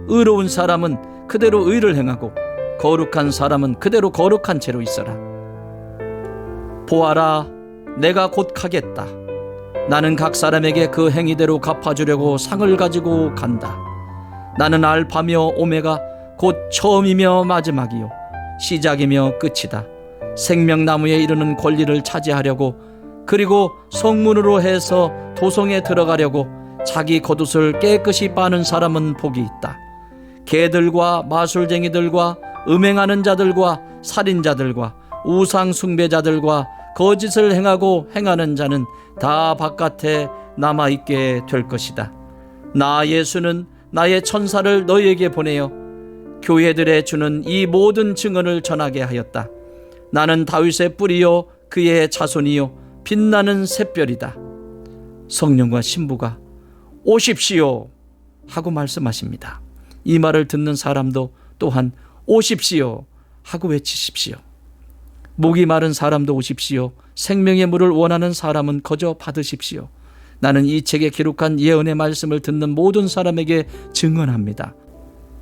의로운 사람은 그대로 의를 행하고 거룩한 사람은 그대로 거룩한 채로 있어라. 보아라, 내가 곧 가겠다. 나는 각 사람에게 그 행위대로 갚아주려고 상을 가지고 간다. 나는 알파며 오메가 곧 처음이며 마지막이요 시작이며 끝이다. 생명나무에 이르는 권리를 차지하려고 그리고 성문으로 해서 도성에 들어가려고 자기 겉옷을 깨끗이 빠는 사람은 복이 있다. 개들과 마술쟁이들과 음행하는 자들과 살인자들과 우상 숭배자들과 거짓을 행하고 행하는 자는 다 바깥에 남아있게 될 것이다. 나 예수는 나의 천사를 너희에게 보내어 교회들에 주는 이 모든 증언을 전하게 하였다. 나는 다윗의 뿌리요 그의 자손이요 빛나는 샛별이다. 성령과 신부가 오십시오 하고 말씀하십니다. 이 말을 듣는 사람도 또한 오십시오 하고 외치십시오. 목이 마른 사람도 오십시오. 생명의 물을 원하는 사람은 거저 받으십시오. 나는 이 책에 기록한 예언의 말씀을 듣는 모든 사람에게 증언합니다.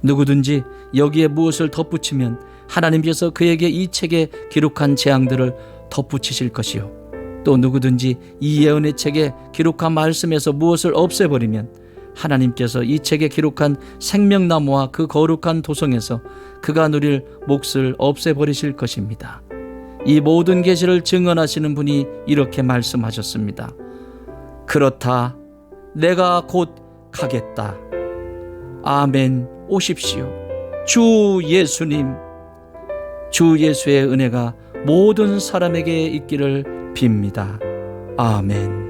누구든지 여기에 무엇을 덧붙이면 하나님께서 그에게 이 책에 기록한 재앙들을 덧붙이실 것이요. 또 누구든지 이 예언의 책에 기록한 말씀에서 무엇을 없애버리면 하나님께서 이 책에 기록한 생명나무와 그 거룩한 도성에서 그가 누릴 몫을 없애버리실 것입니다. 이 모든 계시를 증언하시는 분이 이렇게 말씀하셨습니다. 그렇다. 내가 곧 가겠다. 아멘. 오십시오. 주 예수님. 주 예수의 은혜가 모든 사람에게 있기를 빕니다. 아멘.